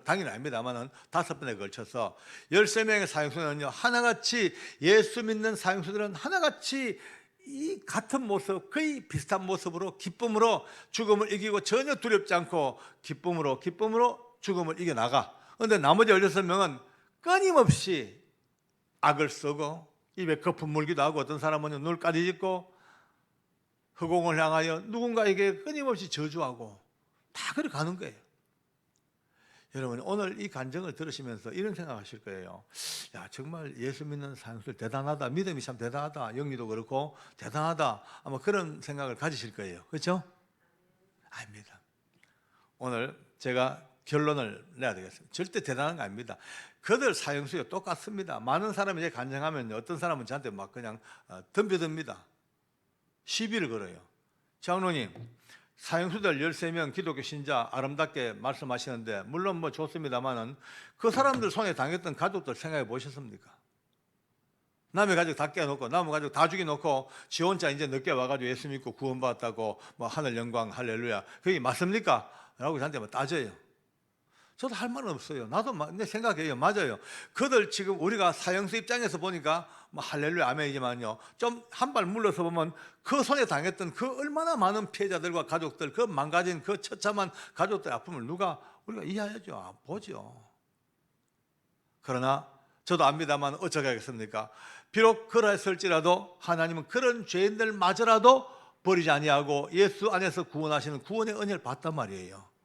Speaker 1: 당연히 아닙니다만은 5번에 걸쳐서 13명의 사형수는요, 하나같이 예수 믿는 사형수들은 하나같이 이 같은 모습, 거의 비슷한 모습으로 기쁨으로 죽음을 이기고 전혀 두렵지 않고 기쁨으로 죽음을 이겨나가. 그런데 나머지 16명은 끊임없이 악을 쓰고 입에 거품 물기도 하고, 어떤 사람은 눈까지 짚고 허공을 향하여 누군가에게 끊임없이 저주하고 다 그렇게 가는 거예요. 여러분, 오늘 이 간증을 들으시면서 이런 생각하실 거예요. 야, 정말 예수 믿는 사람들 대단하다, 믿음이 참 대단하다, 영리도 그렇고 대단하다, 아마 그런 생각을 가지실 거예요. 그렇죠? 아닙니다. 오늘 제가 결론을 내야 되겠습니다. 절대 대단한 거 아닙니다. 그들 사형수요 똑같습니다. 많은 사람이 이제 간증하면 어떤 사람은 저한테 막 그냥 덤벼듭니다. 시비를 걸어요. 장로님, 사형수들 13명 기독교 신자 아름답게 말씀하시는데 물론 뭐 좋습니다만은 그 사람들 손에 당했던 가족들 생각해 보셨습니까? 남의 가족 다 깨놓고 남의 가족 다 죽여놓고 지 혼자 이제 늦게 와가지고 예수 믿고 구원받았다고 뭐 하늘 영광 할렐루야, 그게 맞습니까? 라고 저한테 뭐 따져요. 저도 할 말은 없어요. 나도 내 생각해요. 맞아요. 그들 지금 우리가 사형수 입장에서 보니까 뭐 할렐루야 아멘이지만요, 좀 한 발 물러서 보면 그 손에 당했던 그 얼마나 많은 피해자들과 가족들, 그 망가진 그 처참한 가족들의 아픔을 우리가 이해하죠. 보죠. 그러나 저도 압니다만 어쩌게 하겠습니까? 비록 그러했을지라도 하나님은 그런 죄인들마저라도 버리지 아니하고 예수 안에서 구원하시는 구원의 은혜를 받단 말이에요.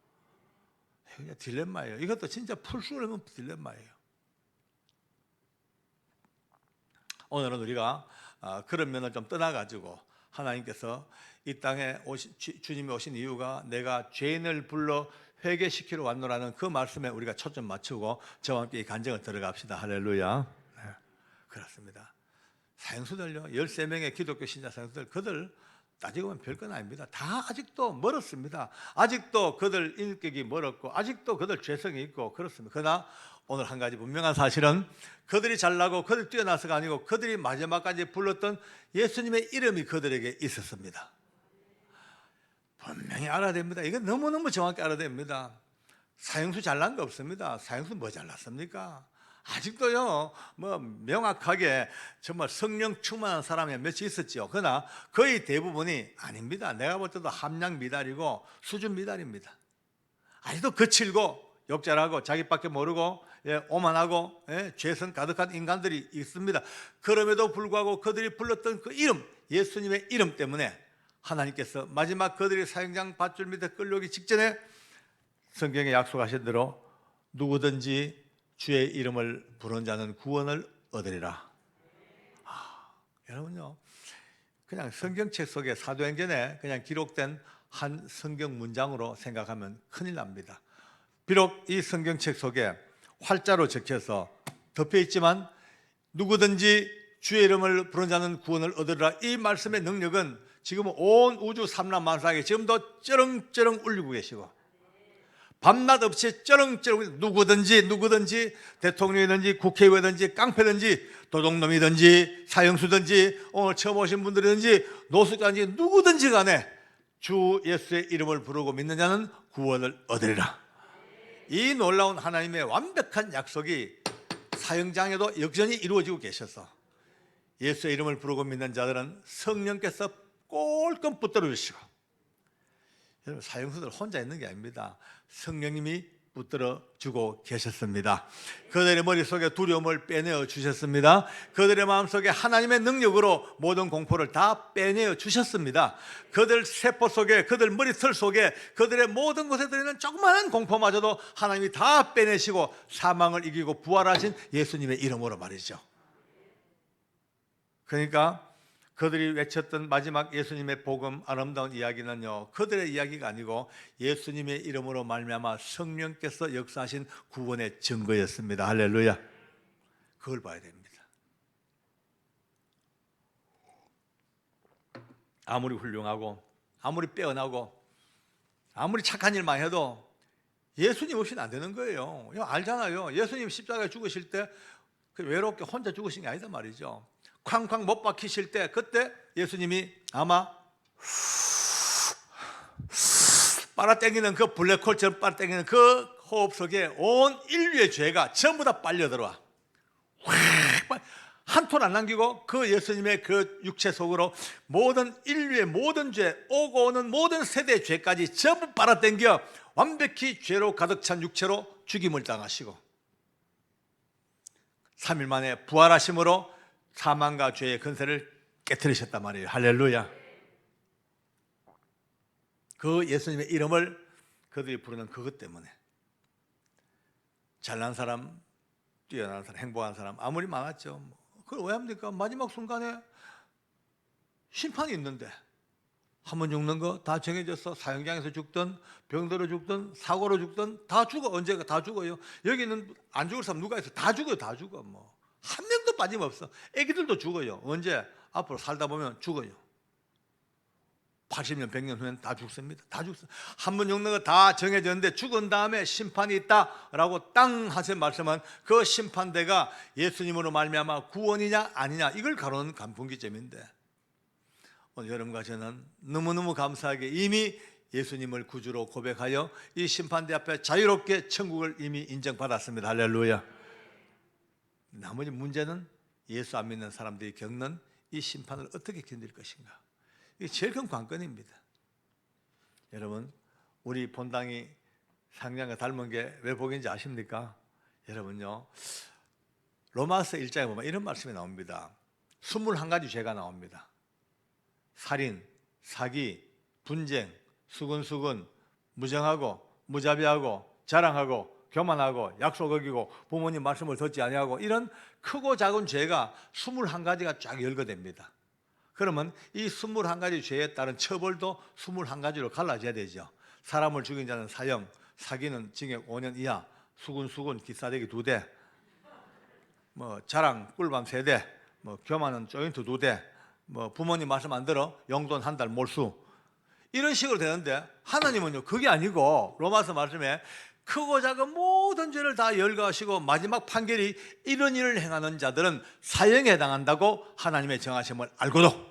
Speaker 1: 그냥 딜레마예요. 이것도 진짜 풀 수 없는 딜레마예요. 오늘은 우리가 그런 면을 좀 떠나가지고 하나님께서 이 땅에 주님이 오신 이유가 내가 죄인을 불러 회개시키러 왔노라는 그 말씀에 우리가 초점 맞추고 저와 함께 이 간증을 들어갑시다. 할렐루야. 네, 그렇습니다. 사형수들요, 13명의 기독교 신자 사형수들, 그들 따지고 보면 별건 아닙니다. 다 아직도 멀었습니다. 아직도 그들 인격이 멀었고 아직도 그들 죄성이 있고 그렇습니다. 그러나 오늘 한 가지 분명한 사실은 그들이 잘나고 그들이 뛰어나서가 아니고 그들이 마지막까지 불렀던 예수님의 이름이 그들에게 있었습니다. 분명히 알아야 됩니다. 이건 너무너무 정확히 알아야 됩니다. 사형수 잘난 거 없습니다. 사형수 뭐 잘났습니까? 아직도요, 뭐 명확하게 정말 성령 충만한 사람이 몇이 있었죠. 그러나 거의 대부분이 아닙니다. 내가 볼 때도 함량 미달이고 수준 미달입니다. 아직도 거칠고 욕잘하고 자기밖에 모르고 오만하고 죄성 가득한 인간들이 있습니다. 그럼에도 불구하고 그들이 불렀던 그 이름, 예수님의 이름 때문에 하나님께서 마지막 그들이 사형장 밧줄 밑에 끌려오기 직전에 성경에 약속하신 대로 누구든지 주의 이름을 부르는 자는 구원을 얻으리라. 여러분요, 그냥 성경책 속에 사도행전에 그냥 기록된 한 성경 문장으로 생각하면 큰일 납니다. 비록 이 성경책 속에 활자로 적혀서 덮여 있지만 누구든지 주의 이름을 부르는 자는 구원을 얻으리라, 이 말씀의 능력은 지금은 온 우주 삼라만상에 지금도 쩌렁쩌렁 울리고 계시고 밤낮 없이 쩌렁쩌렁 누구든지 대통령이든지 국회의원이든지 깡패든지 도둑놈이든지 사형수든지 오늘 처음 오신 분들이든지 노숙자든지 누구든지 간에 주 예수의 이름을 부르고 믿는 자는 구원을 얻으리라. 이 놀라운 하나님의 완벽한 약속이 사형장에도 여전히 이루어지고 계셔서 예수의 이름을 부르고 믿는 자들은 성령께서 꼴끔 붙들어 주시고, 여러분 사형수들 혼자 있는 게 아닙니다. 성령님이 붙들어 주고 계셨습니다. 그들의 머릿속에 두려움을 빼내어 주셨습니다. 그들의 마음속에 하나님의 능력으로 모든 공포를 다 빼내어 주셨습니다. 그들 세포 속에, 그들 머리털 속에, 그들의 모든 곳에 들어있는 조그마한 공포마저도 하나님이 다 빼내시고 사망을 이기고 부활하신 예수님의 이름으로 말이죠. 그러니까 그들이 외쳤던 마지막 예수님의 복음, 아름다운 이야기는요, 그들의 이야기가 아니고 예수님의 이름으로 말미암아 성령께서 역사하신 구원의 증거였습니다. 할렐루야. 그걸 봐야 됩니다. 아무리 훌륭하고 아무리 빼어나고 아무리 착한 일만 해도 예수님 없이는 안 되는 거예요. 알잖아요. 예수님 십자가에 죽으실 때 외롭게 혼자 죽으신 게 아니다 말이죠. 쾅쾅 못 박히실 때 그때 예수님이 아마 빨아당기는 그 블랙홀처럼 빨아당기는 그 호흡 속에 온 인류의 죄가 전부 다 빨려 들어와. 한 톨 안 남기고 그 예수님의 그 육체 속으로 모든 인류의 모든 죄, 오고 오는 모든 세대의 죄까지 전부 빨아당겨 완벽히 죄로 가득 찬 육체로 죽임을 당하시고 3일 만에 부활하심으로 사망과 죄의 근세를 깨뜨리셨단 말이에요. 할렐루야. 그 예수님의 이름을 그들이 부르는 그것 때문에 잘난 사람, 뛰어난 사람, 행복한 사람 아무리 많았죠. 그걸 왜 합니까? 마지막 순간에 심판이 있는데 한 번 죽는 거 다 정해져서 사형장에서 죽든 병들어 죽든 사고로 죽든 다 죽어. 언제가 다 죽어요. 여기는 안 죽을 사람 누가 있어? 다 죽어요. 다 죽어. 한 명도 빠짐없어. 애기들도 죽어요. 언제? 앞으로 살다 보면 죽어요. 80년, 100년 후엔 다 죽습니다. 다 죽습니다. 한 번 죽는 거 다 정해졌는데 죽은 다음에 심판이 있다라고 땅 하신 말씀은 그 심판대가 예수님으로 말미암아 구원이냐 아니냐 이걸 가르는 분기점인데 오늘 여러분과 저는 너무너무 감사하게 이미 예수님을 구주로 고백하여 이 심판대 앞에 자유롭게 천국을 이미 인정받았습니다. 할렐루야. 나머지 문제는 예수 안 믿는 사람들이 겪는 이 심판을 어떻게 견딜 것인가. 이게 제일 큰 관건입니다. 여러분, 우리 본당이 상장과 닮은 게 왜 복인지 아십니까? 여러분요, 로마서 1장에 보면 이런 말씀이 나옵니다. 21가지 죄가 나옵니다. 살인, 사기, 분쟁, 수근수근, 무정하고 무자비하고 자랑하고 교만하고 약속 어기고 부모님 말씀을 듣지 아니하고 이런 크고 작은 죄가 21가지가 쫙 열거됩니다. 그러면 이 21가지 죄에 따른 처벌도 21가지로 갈라져야 되죠. 사람을 죽인 자는 사형, 사기는 징역 5년 이하, 수근수근 기싸대기 2대, 자랑 꿀밤 3대, 교만은 조인트 2대, 부모님 말씀 안 들어 용돈 1달 몰수, 이런 식으로 되는데 하나님은요 그게 아니고 로마서 말씀에 크고 작은 모든 죄를 다 열거하시고 마지막 판결이 이런 일을 행하는 자들은 사형에 해당한다고 하나님의 정하심을 알고도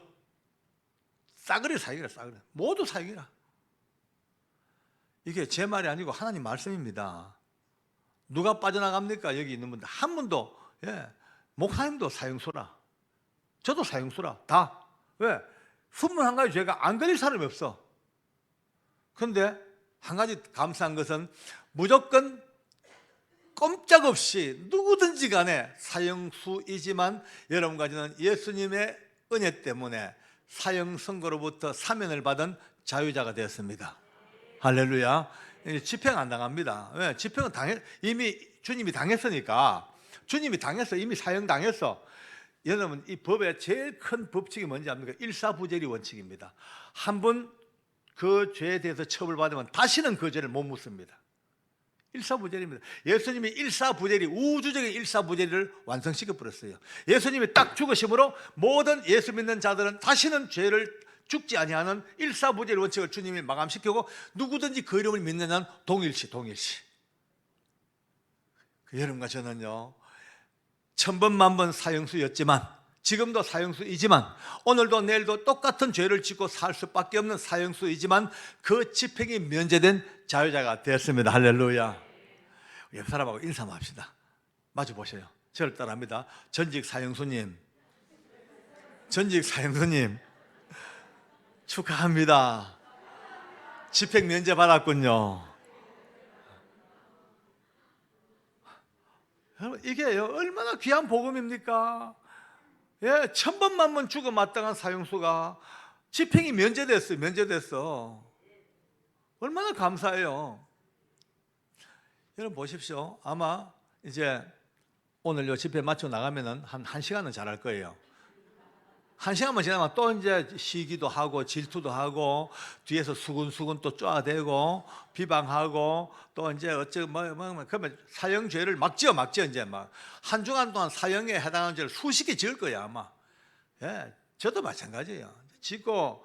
Speaker 1: 싸그리 사형이라. 싸그리 모두 사형이라. 이게 제 말이 아니고 하나님 말씀입니다. 누가 빠져나갑니까? 여기 있는 분들 한 분도. 목사님도 사형수라, 저도 사형수라. 다. 왜? 21가지 죄가 안 걸릴 사람이 없어. 그런데 한 가지 감사한 것은 무조건 꼼짝없이 누구든지 간에 사형수이지만 여러분과 저는 예수님의 은혜 때문에 사형 선고로부터 사면을 받은 자유자가 되었습니다. 할렐루야. 집행 안 당합니다. 왜? 집행은 이미 주님이 당했으니까. 주님이 당했어. 이미 사형 당했어. 여러분, 이 법의 제일 큰 법칙이 뭔지 압니까? 일사부재리 원칙입니다. 한 번 그 죄에 대해서 처벌받으면 다시는 그 죄를 못 묻습니다. 일사부재리입니다. 예수님이 일사부재리, 우주적인 일사부재리를 완성시켜 버렸어요. 예수님이 딱 죽으심으로 모든 예수 믿는 자들은 다시는 죄를 죽지 아니하는 일사부재의 원칙을 주님이 마감시키고 누구든지 그 이름을 믿느냐는 동일시. 여러분과 저는요 1000번 만번 사형수였지만, 지금도 사형수이지만, 오늘도 내일도 똑같은 죄를 짓고 살 수밖에 없는 사형수이지만 그 집행이 면제된 자유자가 되었습니다. 할렐루야. 옆 사람하고 인사만 합시다. 마주 보세요. 저를 따라합니다. 전직 사형수님 축하합니다. 집행 면제 받았군요. 여러분, 이게 얼마나 귀한 복음입니까? 1000번 만번 죽어 마땅한 사형수가 집행이 면제됐어. 얼마나 감사해요. 여러분 보십시오. 아마 이제 오늘 요 집회 마쳐 나가면은 한 1시간은 잘할 거예요. 1시간만 지나면 또 이제 시기도 하고 질투도 하고 뒤에서 수군수군 또 쪼아대고 비방하고 또 이제 그러면 사형죄를 막 지어 이제 막 한 주간 동안 사형에 해당하는 죄를 수십 개 지을 거야 아마. 저도 마찬가지예요. 짓고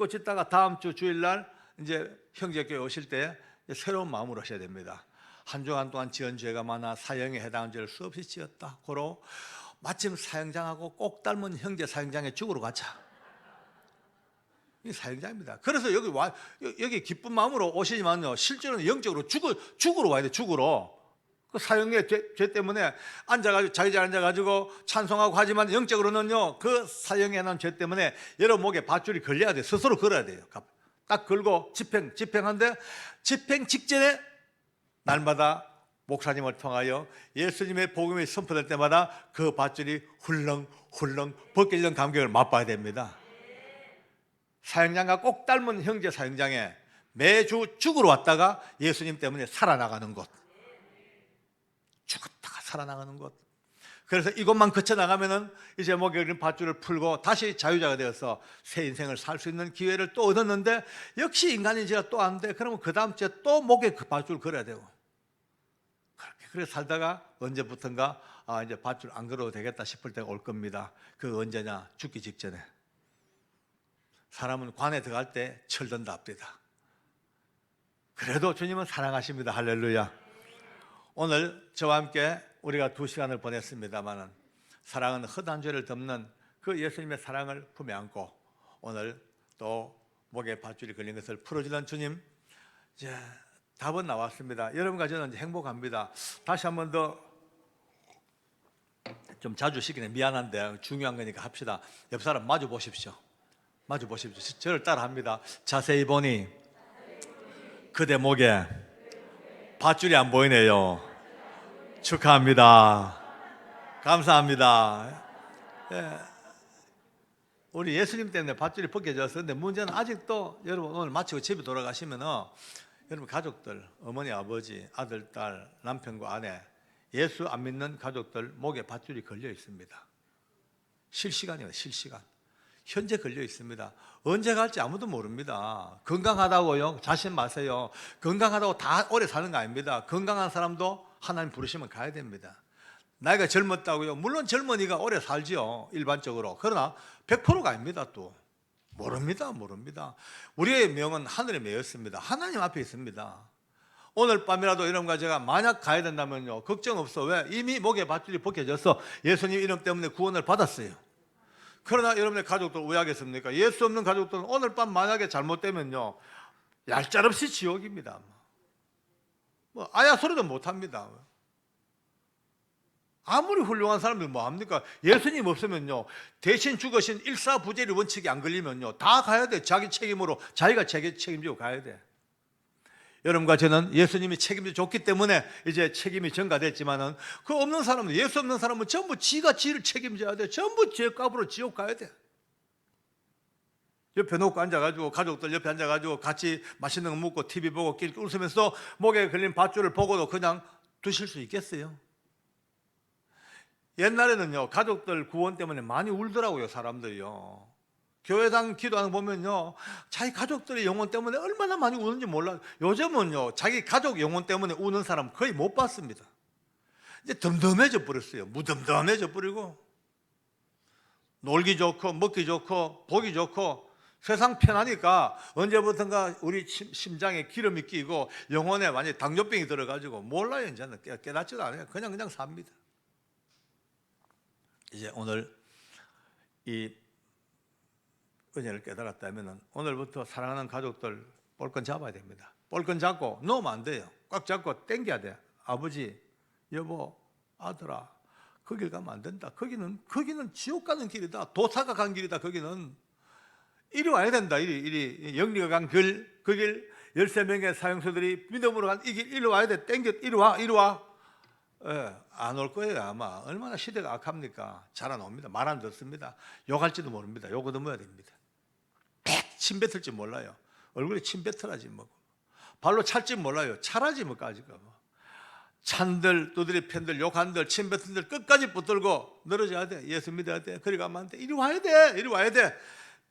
Speaker 1: 짓다가 다음 주 주일날 이제 형제교회 오실 때 새로운 마음으로 하셔야 됩니다. 한 주간 동안 지은 죄가 많아 사형에 해당하는 죄를 수없이 지었다. 고로 마침 사형장하고 꼭 닮은 형제 사형장에 죽으러 가자. 이 사형장입니다. 그래서 여기 기쁜 마음으로 오시지만요, 실제로는 영적으로 죽으러 와야 돼. 죽으러. 그 사형의 죄 때문에 앉아가지고 자기 자리에 앉아가지고 찬송하고 하지만 영적으로는요 그 사형에 난 죄 때문에 여러분 목에 밧줄이 걸려야 돼. 스스로 걸어야 돼요. 딱 걸고 집행한데 집행 직전에 날마다 목사님을 통하여 예수님의 복음이 선포될 때마다 그 밧줄이 훌렁훌렁 벗겨지는 감격을 맛봐야 됩니다. 사형장과 꼭 닮은 형제 사형장에 매주 죽으러 왔다가 예수님 때문에 살아나가는 곳, 죽었다가 살아나가는 곳. 그래서 이곳만 거쳐나가면은 이제 목에 걸린 밧줄을 풀고 다시 자유자가 되어서 새 인생을 살 수 있는 기회를 또 얻었는데, 역시 인간이 제가 또 안 돼. 그러면 그 다음 주에 또 목에 그 밧줄 걸어야 되고, 그렇게 살다가 언제부턴가 이제 밧줄 안 걸어도 되겠다 싶을 때가 올 겁니다. 그 언제냐? 죽기 직전에. 사람은 관에 들어갈 때 철든다 합니다. 그래도 주님은 사랑하십니다. 할렐루야. 오늘 저와 함께 우리가 2시간을 보냈습니다만 사랑은 허다한 죄를 덮는 그 예수님의 사랑을 품에 안고 오늘 또 목에 밧줄이 걸린 것을 풀어주는 주님, 이제 답은 나왔습니다. 여러분과 저는 행복합니다. 다시 한 번 더 좀 자주 시키네. 미안한데 중요한 거니까 합시다. 옆 사람 마주 보십시오. 저를 따라합니다. 자세히 보니 그대 목에 밧줄이 안 보이네요. 축하합니다. 감사합니다. 우리 예수님 때문에 밧줄이 벗겨졌어. 근데 문제는 아직도 여러분 오늘 마치고 집에 돌아가시면은 여러분 가족들, 어머니, 아버지, 아들, 딸, 남편과 아내, 예수 안 믿는 가족들 목에 밧줄이 걸려 있습니다. 실시간이에요. 실시간. 현재 걸려 있습니다. 언제 갈지 아무도 모릅니다. 건강하다고요? 자신 마세요. 건강하다고 다 오래 사는 거 아닙니다. 건강한 사람도 하나님 부르시면 가야 됩니다. 나이가 젊었다고요? 물론 젊은이가 오래 살지요, 일반적으로. 그러나 100%가 아닙니다. 또 모릅니다. 우리의 명은 하늘에 매였습니다. 하나님 앞에 있습니다. 오늘 밤이라도 여러분과 제가 만약 가야 된다면요, 걱정 없어. 왜? 이미 목에 밧줄이 벗겨져서 예수님 이름 때문에 구원을 받았어요. 그러나 여러분의 가족들 왜 하겠습니까? 예수 없는 가족들은 오늘 밤 만약에 잘못되면요, 얄짤없이 지옥입니다. 아야 소리도 못합니다. 아무리 훌륭한 사람들이 뭐합니까? 예수님 없으면요, 대신 죽으신 일사부재의 원칙이 안 걸리면요, 다 가야 돼. 자기 책임으로 자기가 책임지고 가야 돼. 여러분과 저는 예수님이 책임져 줬기 때문에 이제 책임이 전가됐지만은, 그 없는 사람은, 예수 없는 사람은 전부 지가 지를 책임져야 돼. 전부 죄값으로 지옥 가야 돼. 옆에 놓고 앉아가지고, 가족들 옆에 앉아가지고 같이 맛있는 거 먹고 TV 보고 끼리 웃으면서 목에 걸린 밧줄을 보고도 그냥 두실 수 있겠어요? 옛날에는요, 가족들 구원 때문에 많이 울더라고요, 사람들이요. 교회당 기도하는 거 보면요, 자기 가족들의 영혼 때문에 얼마나 많이 우는지 몰라요. 요즘은요, 자기 가족 영혼 때문에 우는 사람 거의 못 봤습니다. 이제 덤덤해져 버렸어요. 무덤덤해져 버리고. 놀기 좋고 먹기 좋고 보기 좋고 세상 편하니까 언제부턴가 우리 심장에 기름이 끼고 영혼에 완전히 당뇨병이 들어가지고 몰라요. 이제는 깨닫지도 않아요. 그냥 삽니다. 이제 오늘 이 은혜를 깨달았다면 오늘부터 사랑하는 가족들 볼건 잡아야 됩니다. 볼건 잡고 놓으면 안 돼요. 꽉 잡고 당겨야 돼. 아버지, 여보, 아들아, 그 길 가면 안 된다. 거기는 지옥 가는 길이다. 도사가 간 길이다. 거기는 이리 와야 된다. 이리 영리가 간 길, 그 길 13명의 사형수들이 믿음으로 간 이 길 이리 와야 돼. 땡겨 이리 와. 안 올 거예요. 아마. 얼마나 시대가 악합니까? 잘 안 옵니다. 말 안 듣습니다. 욕할지도 모릅니다. 욕 얻어먹어야 됩니다. 침 뱉을지 몰라요. 얼굴에 침 뱉으라지 뭐. 발로 찰지 몰라요. 차라지 뭐까지가 뭐. 찬들, 두드리 팬들, 욕한들, 침 뱉은들 끝까지 붙들고 늘어져야 돼. 예수 믿어야 돼. 그리 가면 안 돼. 이리 와야 돼.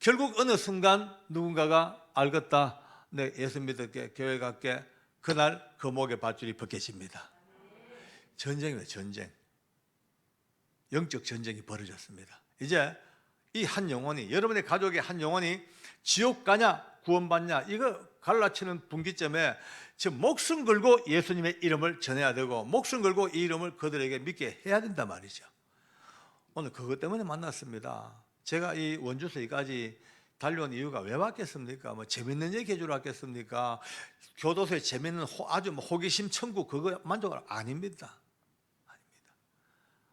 Speaker 1: 결국 어느 순간 누군가가 알겠다. 내 예수 믿을게, 교회 갈게. 그날 그 목의 밧줄이 벗겨집니다. 전쟁이에요. 전쟁. 영적 전쟁이 벌어졌습니다. 이제 이 한 영혼이, 여러분의 가족의 한 영혼이 지옥 가냐 구원받냐 이거 갈라치는 분기점에 지금 목숨 걸고 예수님의 이름을 전해야 되고 목숨 걸고 이 이름을 그들에게 믿게 해야 된단 말이죠. 오늘 그것 때문에 만났습니다. 제가 이 원주에서 여기까지 달려온 이유가 왜 왔겠습니까? 뭐 재밌는 얘기 해주러 왔겠습니까? 교도소에 재밌는 아주 호기심 천국 그거 만족을 아닙니다.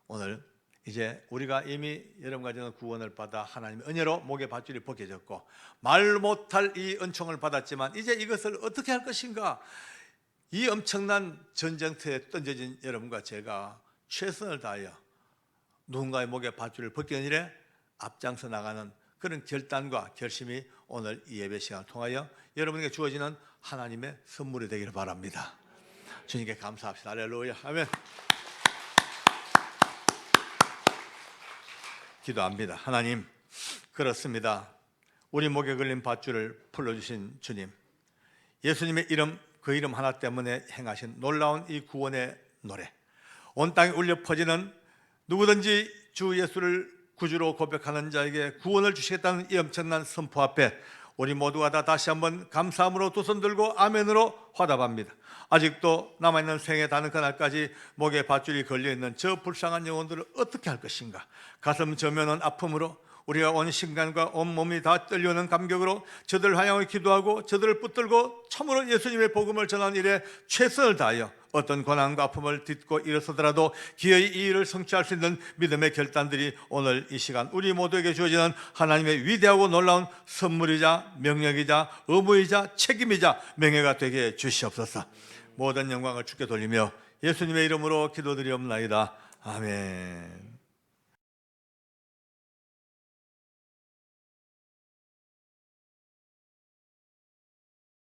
Speaker 1: 오늘 이제 우리가 이미 여러분과 저는 구원을 받아 하나님의 은혜로 목의 밧줄이 벗겨졌고 말 못할 이 은총을 받았지만 이제 이것을 어떻게 할 것인가? 이 엄청난 전쟁터에 던져진 여러분과 제가 최선을 다하여 누군가의 목의 밧줄을 벗기는 일에 앞장서 나가는 그런 결단과 결심이 오늘 이 예배 시간을 통하여 여러분에게 주어지는 하나님의 선물이 되기를 바랍니다. 주님께 감사합시다. 할렐루야. 아멘. 기도합니다. 하나님, 그렇습니다. 우리 목에 걸린 밧줄을 풀어주신 주님, 예수님의 이름, 그 이름 하나 때문에 행하신 놀라운 이 구원의 노래, 온 땅에 울려 퍼지는 누구든지 주 예수를 구주로 고백하는 자에게 구원을 주시겠다는 이 엄청난 선포 앞에 우리 모두가 다 다시 한번 감사함으로 두 손 들고 아멘으로 화답합니다. 아직도 남아있는 생에 닿는 그날까지 목에 밧줄이 걸려있는 저 불쌍한 영혼들을 어떻게 할 것인가? 가슴 저면은 아픔으로 우리가 온 신간과 온 몸이 다 떨려오는 감격으로 저들을 향하여 기도하고 저들을 붙들고 참으로 예수님의 복음을 전하는 일에 최선을 다하여 어떤 고난과 아픔을 딛고 일어서더라도 기어이 이 일을 성취할 수 있는 믿음의 결단들이 오늘 이 시간 우리 모두에게 주어지는 하나님의 위대하고 놀라운 선물이자 명령이자 의무이자 책임이자 명예가 되게 해 주시옵소서. 모든 영광을 주께 돌리며 예수님의 이름으로 기도드리옵나이다. 아멘.